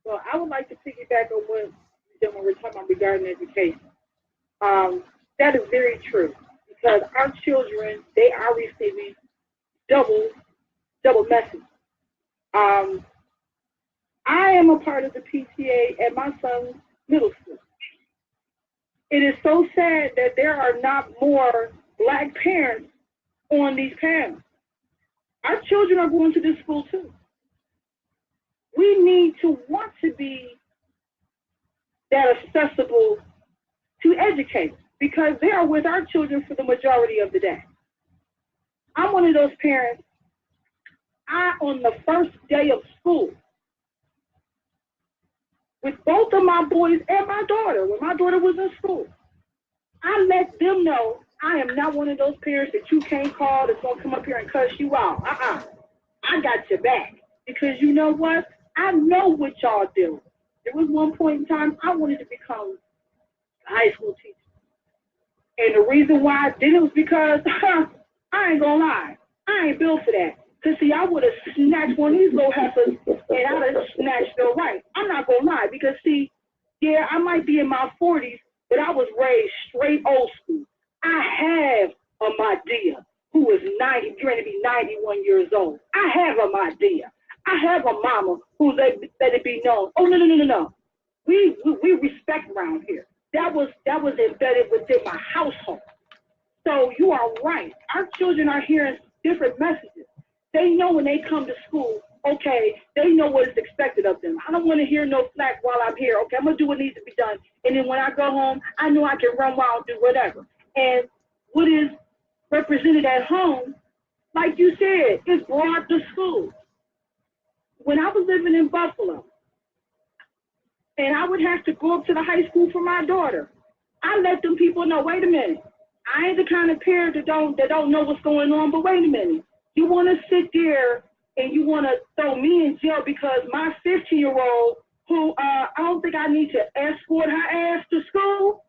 Well, I would like to piggyback on what we're talking about regarding education. That is very true because our children, they are receiving double message. I am a part of the PTA at my son's middle school. It is so sad that there are not more Black parents on these panels. Our children are going to this school too. We need to want to be that accessible to educators because they are with our children for the majority of the day. I'm one of those parents. On the first day of school, with both of my boys and my daughter, when my daughter was in school, I let them know I am not one of those parents that you can't call that's going to come up here and cuss you out. I got your back. Because you know what? I know what y'all do. There was one point in time I wanted to become a high school teacher. And the reason why I did it was because, I ain't going to lie, I ain't built for that. Because, see, I would have snatched one of these little heifers and I would have snatched her right. I'm not going to lie because, see, yeah, I might be in my 40s, but I was raised straight old school. I have a Madea who is 90, going to be 91 years old. I have a Madea. I have a mama who let it be known. Oh, no. We respect around here. That was embedded within my household. So you are right. Our children are hearing different messages. They know when they come to school, okay, they know what is expected of them. I don't want to hear no flack while I'm here. Okay, I'm going to do what needs to be done. And then when I go home, I know I can run wild and do whatever. And what is represented at home, like you said, is brought to school. When I was living in Buffalo, and I would have to go up to the high school for my daughter, I let them people know, wait a minute, I ain't the kind of parent that don't know what's going on, but wait a minute. You want to sit there and you want to throw me in jail because my 15-year-old, who I don't think I need to escort her ass to school,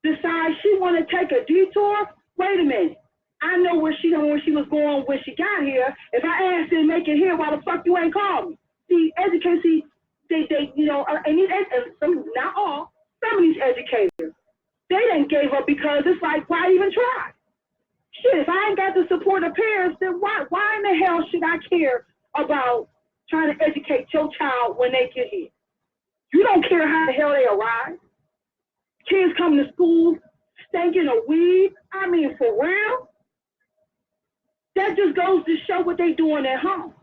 decides she want to take a detour? Wait a minute. I know where she was going when she got here. If I asked her to make it here, why the fuck you ain't called me? See, education, they and some, not all, some of these educators, they didn't gave up because it's like, why even try? Shit, if I ain't got the support of parents, then why in the hell should I care about trying to educate your child when they get here? You don't care how the hell they arrive. Kids come to school stinking of weed. I mean, for real? That just goes to show what they doing at home.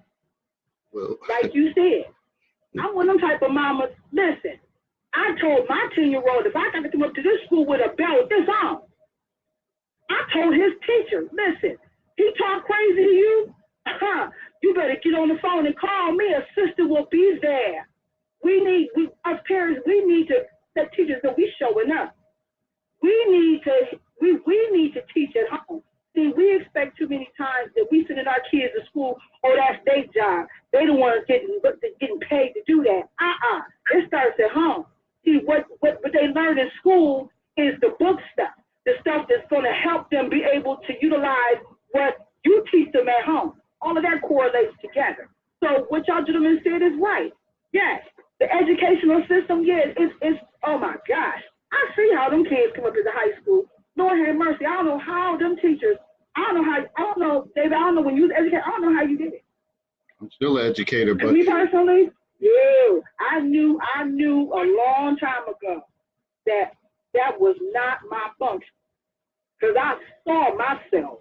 Well, like you said, I'm one of them type of mamas. Listen, I told my 10-year-old if I got to come up to this school with a belt this on, I told his teacher, listen, he talk crazy to you, you better get on the phone and call me. A sister will be there. As parents, we need to let teachers know we showing up. we need to teach at home. See, we expect too many times that we sending our kids to school, oh, that's their job. They the ones getting paid to do that. It starts at home. See, what they learn in school is the book stuff, the stuff that's going to help them be able to utilize what you teach them at home. All of that correlates together. So what y'all gentlemen said is right. Yes, the educational system, yes, it's oh my gosh. I see how them kids come up into high school. Lord have mercy. I don't know how them teachers, I don't know, David, I don't know when you was educated, I don't know how you did it. I'm still an educator, but Me personally, yeah, I knew a long time ago that was not my function. Because I saw myself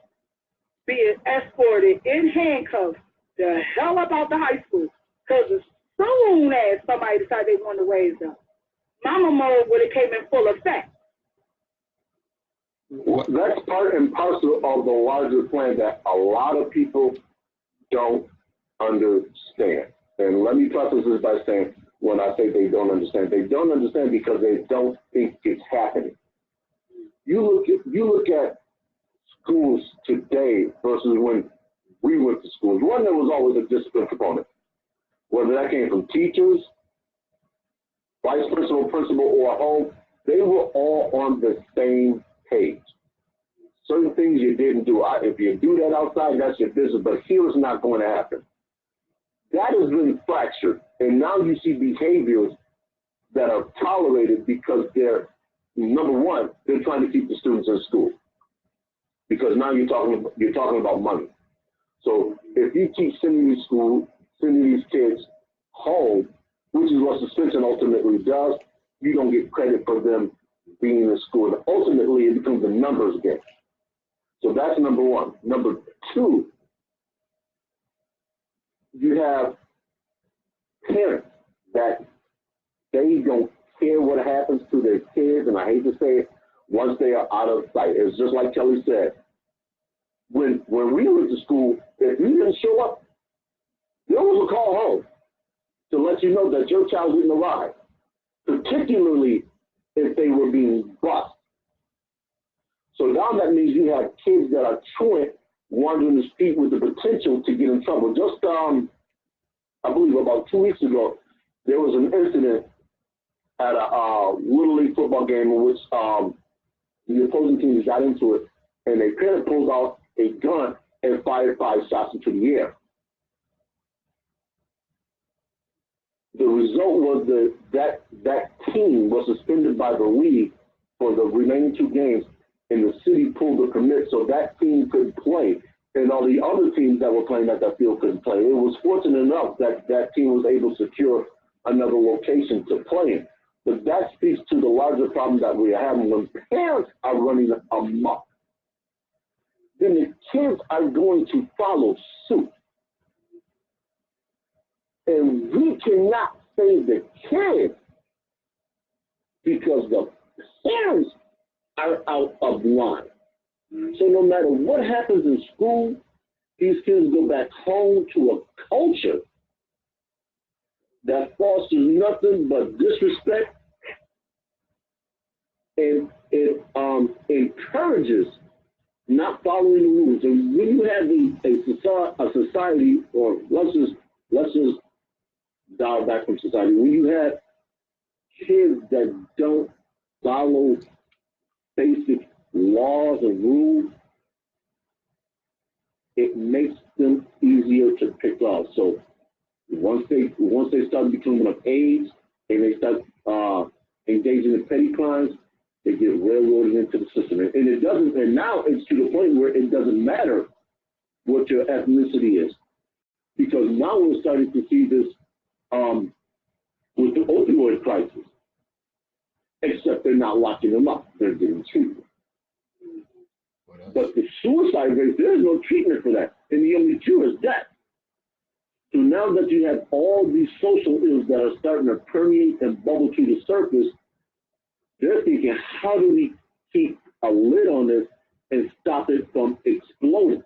being escorted in handcuffs the hell up out the high school. Because as soon as somebody decided they wanted to raise up, mama mode would have came in full effect. That's part and parcel of the larger plan that a lot of people don't understand. And let me preface this by saying, when I say they don't understand because they don't think it's happening. You look at schools today versus when we went to schools. One, there was always a discipline component, whether that came from teachers, vice principal, or home. They were all on the same page. Certain things you didn't do. If you do that outside, that's your business. But here it's not going to happen. That has been fractured, and now you see behaviors that are tolerated because they're, number one, they're trying to keep the students in school. Because now you're talking about money. So if you keep sending these kids home, which is what suspension ultimately does, you don't get credit for them being in school. And ultimately, it becomes a numbers game. So that's number one. Number two, you have parents that they don't care what happens to their kids, and I hate to say it, once they are out of sight. It's just like Kelly said. When we went to school, if you didn't show up, there was a call home to let you know that your child didn't arrive, particularly if they were being bused. So now that means you have kids that are truant, wandering the street with the potential to get in trouble. Just, I believe about 2 weeks ago, there was an incident at a Little League football game in which the opposing teams got into it, and a parent pulled out a gun and fired 5 shots into the air. The result was that team was suspended by the league for the remaining 2 games, and the city pulled the permit so that team could play, and all the other teams that were playing at that field couldn't play. It was fortunate enough that that team was able to secure another location to play in. But that speaks to the larger problem that we are having when parents are running amok. Then the kids are going to follow suit. And we cannot save the kids because the parents are out of line. So no matter what happens in school, these kids go back home to a culture that fosters nothing but disrespect, and it encourages not following the rules. And when you have a society, or let's just dial back from society, when you have kids that don't follow basic laws and rules, it makes them easier to pick off. So once they start becoming of age and they start engaging in petty crimes, they get railroaded into the system. And it doesn't, and now it's to the point where it doesn't matter what your ethnicity is. Because now we're starting to see this with the opioid crisis. Except they're not locking them up, they're getting treatment. But the suicide rate, there's no treatment for that. And the only cure is death. So now that you have all these social ills that are starting to permeate and bubble to the surface, they're thinking, how do we keep a lid on this and stop it from exploding?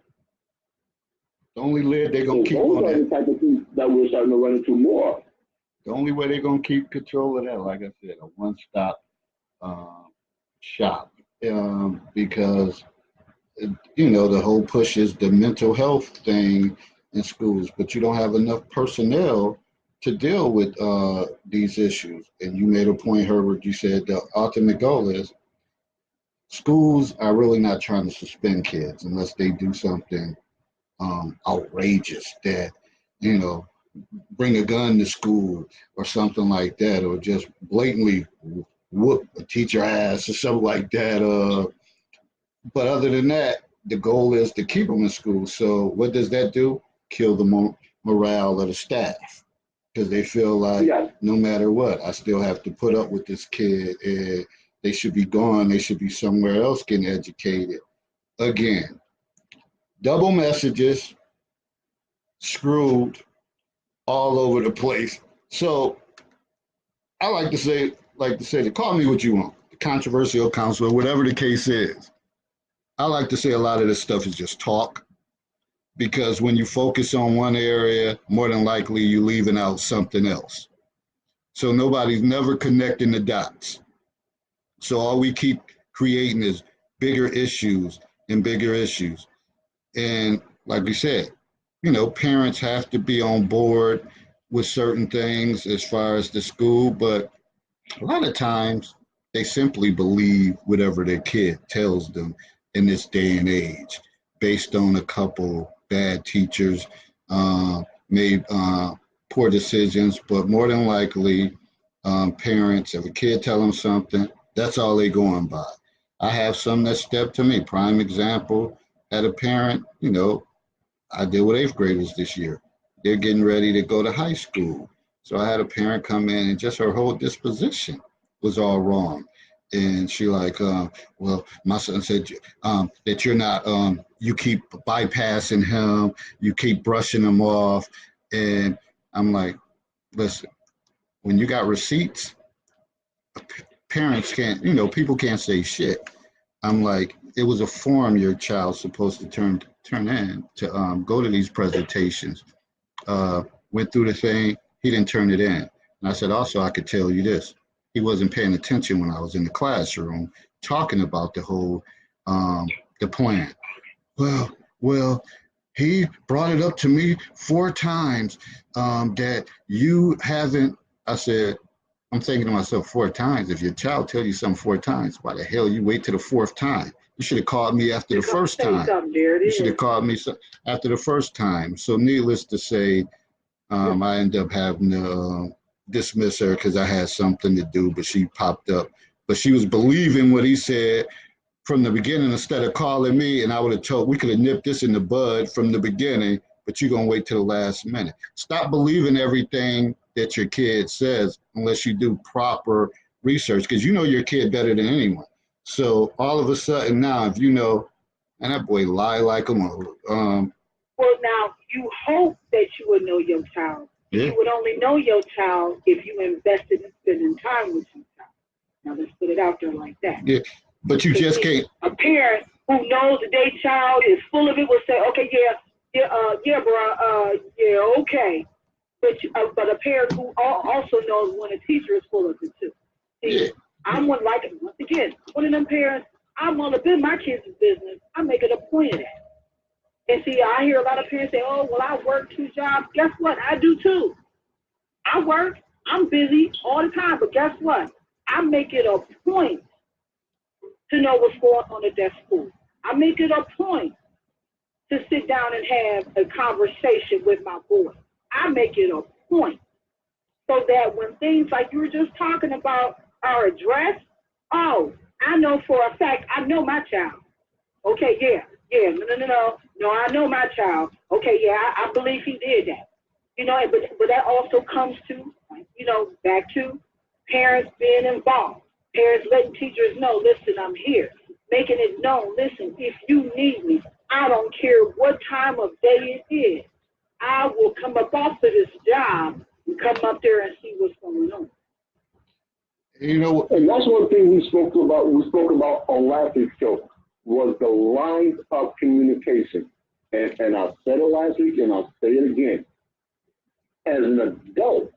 the only lid they're going to keep on those are the type of things that we're starting to run into more of. the only way they're going to keep control of that, like I said, a one-stop shop. because you know the whole push is the mental health thing in schools, but you don't have enough personnel to deal with these issues. And you made a point, Herbert. You said the ultimate goal is schools are really not trying to suspend kids unless they do something outrageous that, you know, bring a gun to school or something like that, or just blatantly whoop a teacher ass or something like that. But other than that, the goal is to keep them in school. So what does that do? Kill the morale of the staff because they feel like Yes. no matter what, I still have to put up with this kid. And they should be gone. They should be somewhere else getting educated. Again, double messages, screwed all over the place. So I like to say, call me what you want, controversial counselor, whatever the case is. I like to say a lot of this stuff is just talk because when you focus on one area, more than likely you're leaving out something else. So nobody's never connecting the dots. So all we keep creating is bigger issues and bigger issues. And like we said, you know, parents have to be on board with certain things as far as the school, but a lot of times they simply believe whatever their kid tells them in this day and age, based on a couple bad teachers, made poor decisions, but more than likely, parents, if a kid tell them something, that's all they going by. I have some that step to me. Prime example, had a parent, you know, I deal with eighth graders this year. They're getting ready to go to high school. So I had a parent come in and just her whole disposition was all wrong. And she like, well, my son said that you're not, you keep bypassing him, you keep brushing him off. And I'm like, listen, when you got receipts, parents can't, you know, people can't say shit. I'm like, it was a form your child's supposed to turn in to go to these presentations. Went through the thing, he didn't turn it in. And I said, also, I could tell you this. He wasn't paying attention when I was in the classroom talking about the whole, the plan. Well, well, he brought it up to me 4 times that you haven't, I said, I'm thinking to myself 4 times. If your child tells you something 4 times, why the hell you wait till the 4th time? You should have called me after the first time. You should have called me after the first time. So needless to say, I ended up having to dismiss her because I had something to do, but she popped up. But she was believing what he said from the beginning instead of calling me, and I would have told, we could have nipped this in the bud from the beginning, but you're going to wait till the last minute. Stop believing everything that your kid says unless you do proper research, because you know your kid better than anyone. So all of a sudden now, if you know, and that boy lie like a mother. Well, now, you hope that you would know your child. Yeah. You would only know your child if you invested in spending time with your child. Now, let's put it out there like that. Yeah, but you just can't. A parent who knows that their child is full of it will say, okay, bro, okay. But a parent who also knows when a teacher is full of it too. See, Yeah. I'm one, like, once again, one of them parents, I'm all up in my kids' business. I make it a point of that. And see, I hear a lot of parents say, oh, well, I work 2 jobs. Guess what? I do too. I work. I'm busy all the time. But guess what? I make it a point to know what's going on at that school. I make it a point to sit down and have a conversation with my boy. I make it a point so that when things like you were just talking about are addressed, oh, I know for a fact, I know my child. Okay, no, I know my child. Okay, yeah, I believe he did that. You know, but that also comes to, you know, back to parents being involved. Parents letting teachers know, listen, I'm here. Making it known, listen, if you need me, I don't care what time of day it is. I will come up off of this job and come up there and see what's going on. You know, and that's one thing we spoke about on last week's show was the lines of communication. And I said it last week and I'll say it again. As an adult,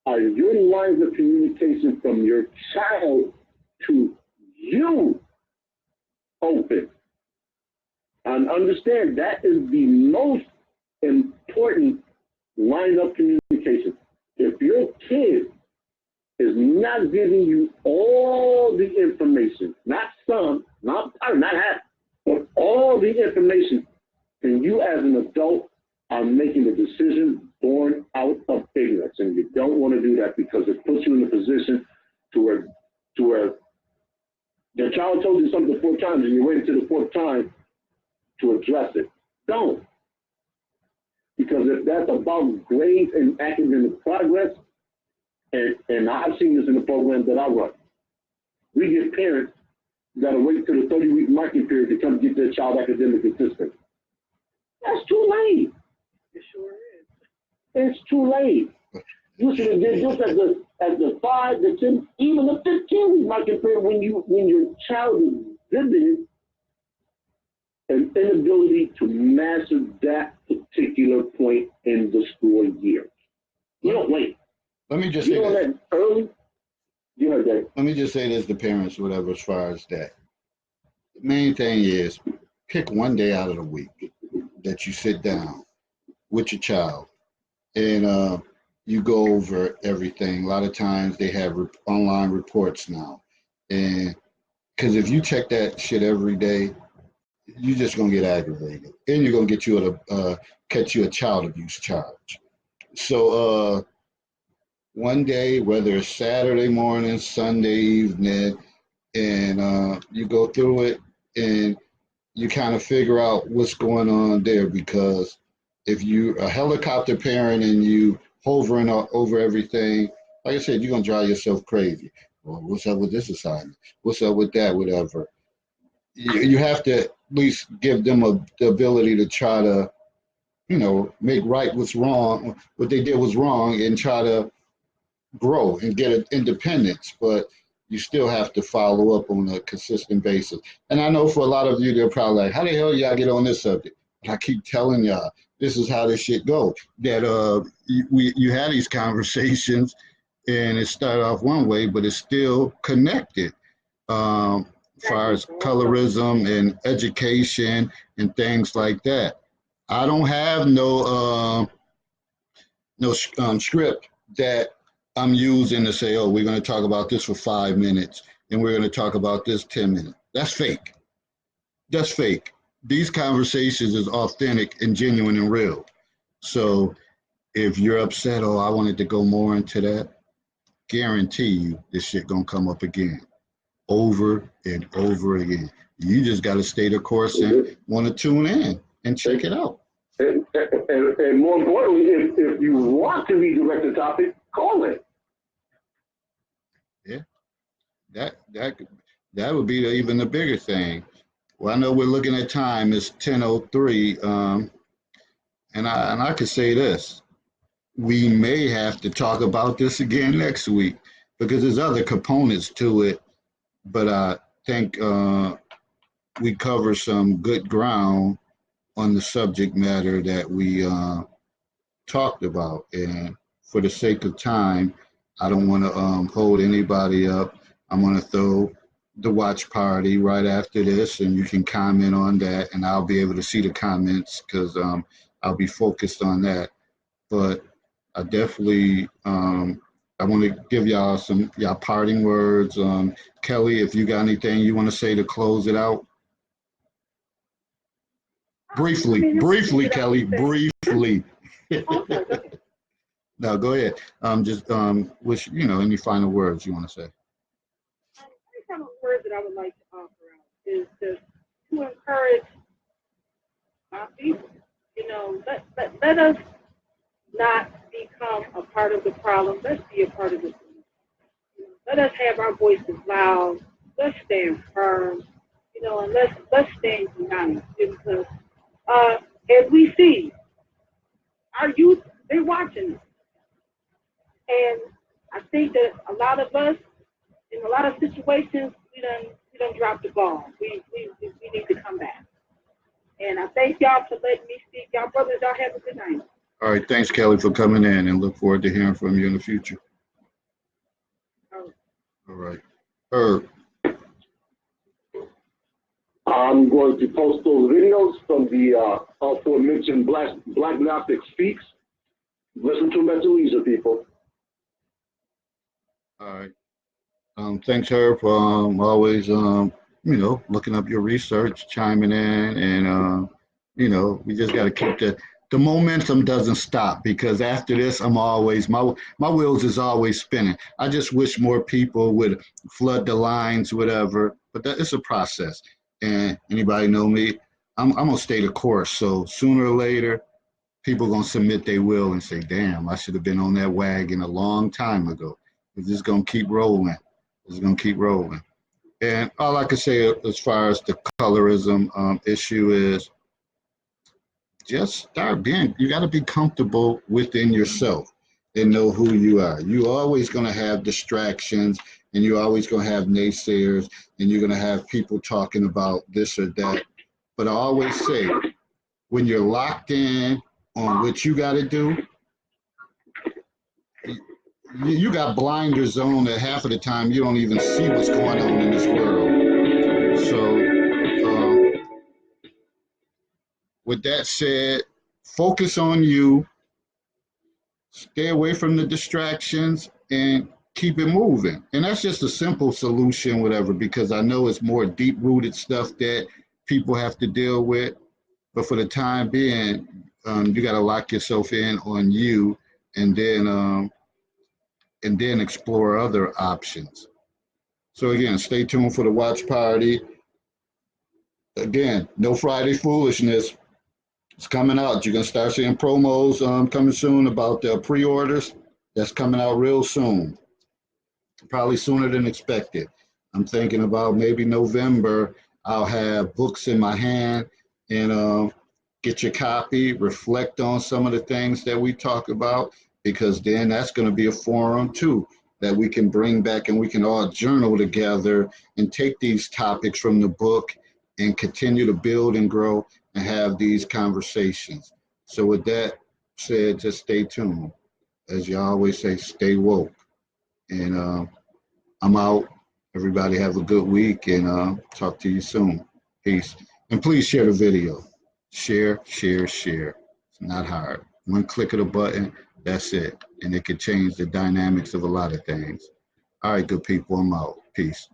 are your lines of communication from your child to you open. And understand that is the most important line of communication. If your kid is not giving you all the information, not some, not half, but all the information, then you as an adult are making a decision born out of ignorance. And you don't want to do that because it puts you in a position to where the child told you something 4 times and you waited to the 4th time to address it. Don't. Because if that's about grades and academic progress, and I've seen this in the program that I run, we get parents that'll wait till the 30-week marking period to come get their child academic assistance. That's too late. It sure is. It's too late. You should have did this at the 5, the 10, even the 15-week marking period when your child is exhibiting an inability to master that particular point in the school year. You don't wait. Let me just You say know that. that early. You know that. Let me just say this to parents, whatever, as far as that. The main thing is pick one day out of the week that you sit down with your child and you go over everything. A lot of times they have online reports now. And because if you check that shit every day, you're just going to get aggravated. And you're going to catch you a child abuse charge. So one day, whether it's Saturday morning, Sunday evening, and you go through it and you kind of figure out what's going on there, because if you're a helicopter parent and you hovering over everything, like I said, you're going to drive yourself crazy. Well, what's up with this assignment? What's up with that? Whatever. You have to at least give them the ability to try to, make right what's wrong, what they did was wrong, and try to grow and get an independence. But you still have to follow up on a consistent basis. And I know for a lot of you, they're probably like, how the hell y'all get on this subject? And I keep telling y'all, this is how this shit go. That you had these conversations and it started off one way, but it's still connected. As far as colorism and education and things like that. I don't have no script that I'm using to say, oh, we're going to talk about this for 5 minutes and we're going to talk about this 10 minutes. That's fake. That's fake. These conversations is authentic and genuine and real. So if you're upset, oh, I wanted to go more into that, guarantee you this shit going to come up again, over and over again. You just got to stay the course and want to tune in and check it out. And more importantly, if you want to redirect the topic, call it. Yeah, that would be even the bigger thing. Well, I know we're looking at time. It's 10:03, and I could say this: we may have to talk about this again next week because there's other components to it. But I think we cover some good ground on the subject matter that we talked about. And for the sake of time, I don't want to hold anybody up. I'm going to throw the watch party right after this, and you can comment on that, and I'll be able to see the comments because I'll be focused on that. But I definitely, I want to give y'all y'all parting words. Kelly, if you got anything you want to say to close it out. Briefly, Kelly, briefly. No, go ahead. Just wish, any final words you want to say. The final word that I would like to offer out is just to encourage our people. Let us not become a part of the problem. Let's be a part of the solution. Let us have our voices loud. Let's stand firm. And let's stand united. Because as we see, our youth, they're watching us. And I think that a lot of us, in a lot of situations, we done dropped the ball. We need to come back. And I thank y'all for letting me speak. Y'all brothers, y'all have a good night. All right, thanks, Kelly, for coming in, and look forward to hearing from you in the future. All right. Herb. I'm going to post those videos from the aforementioned Black Gnostic Speaks. Listen to them at your leisure, people. All right. Thanks, Herb, for always, looking up your research, chiming in, and we just got to keep the momentum doesn't stop, because after this, I'm always my wheels is always spinning. I just wish more people would flood the lines, whatever. But that it's a process, and anybody know me, I'm gonna stay the course. So sooner or later, people gonna submit their will and say, "Damn, I should have been on that wagon a long time ago." It's just gonna keep rolling. It's gonna keep rolling. And all I can say as far as the colorism issue is just start being, you got to be comfortable within yourself and know who you are. You're always going to have distractions, and you're always going to have naysayers, and you're going to have people talking about this or that. But I always say, when you're locked in on what you got to do, you got blinders on that half of the time you don't even see what's going on in this world. So, with that said, focus on you, stay away from the distractions, and keep it moving. And that's just a simple solution, whatever, because I know it's more deep rooted stuff that people have to deal with. But for the time being, you got to lock yourself in on you, and then explore other options. So again, stay tuned for the watch party. Again, no Friday foolishness. It's coming out. You're gonna start seeing promos coming soon about the pre-orders. That's coming out real soon, probably sooner than expected. I'm thinking about maybe November. I'll have books in my hand, and get your copy, reflect on some of the things that we talk about, because then that's going to be a forum too that we can bring back, and we can all journal together and take these topics from the book and continue to build and grow and have these conversations. So with that said, just stay tuned. As you always say, stay woke. And I'm out. Everybody have a good week, and talk to you soon. Peace. And please share the video. Share, share, share. It's not hard. One click of the button, that's it. And it could change the dynamics of a lot of things. All right, good people, I'm out. Peace.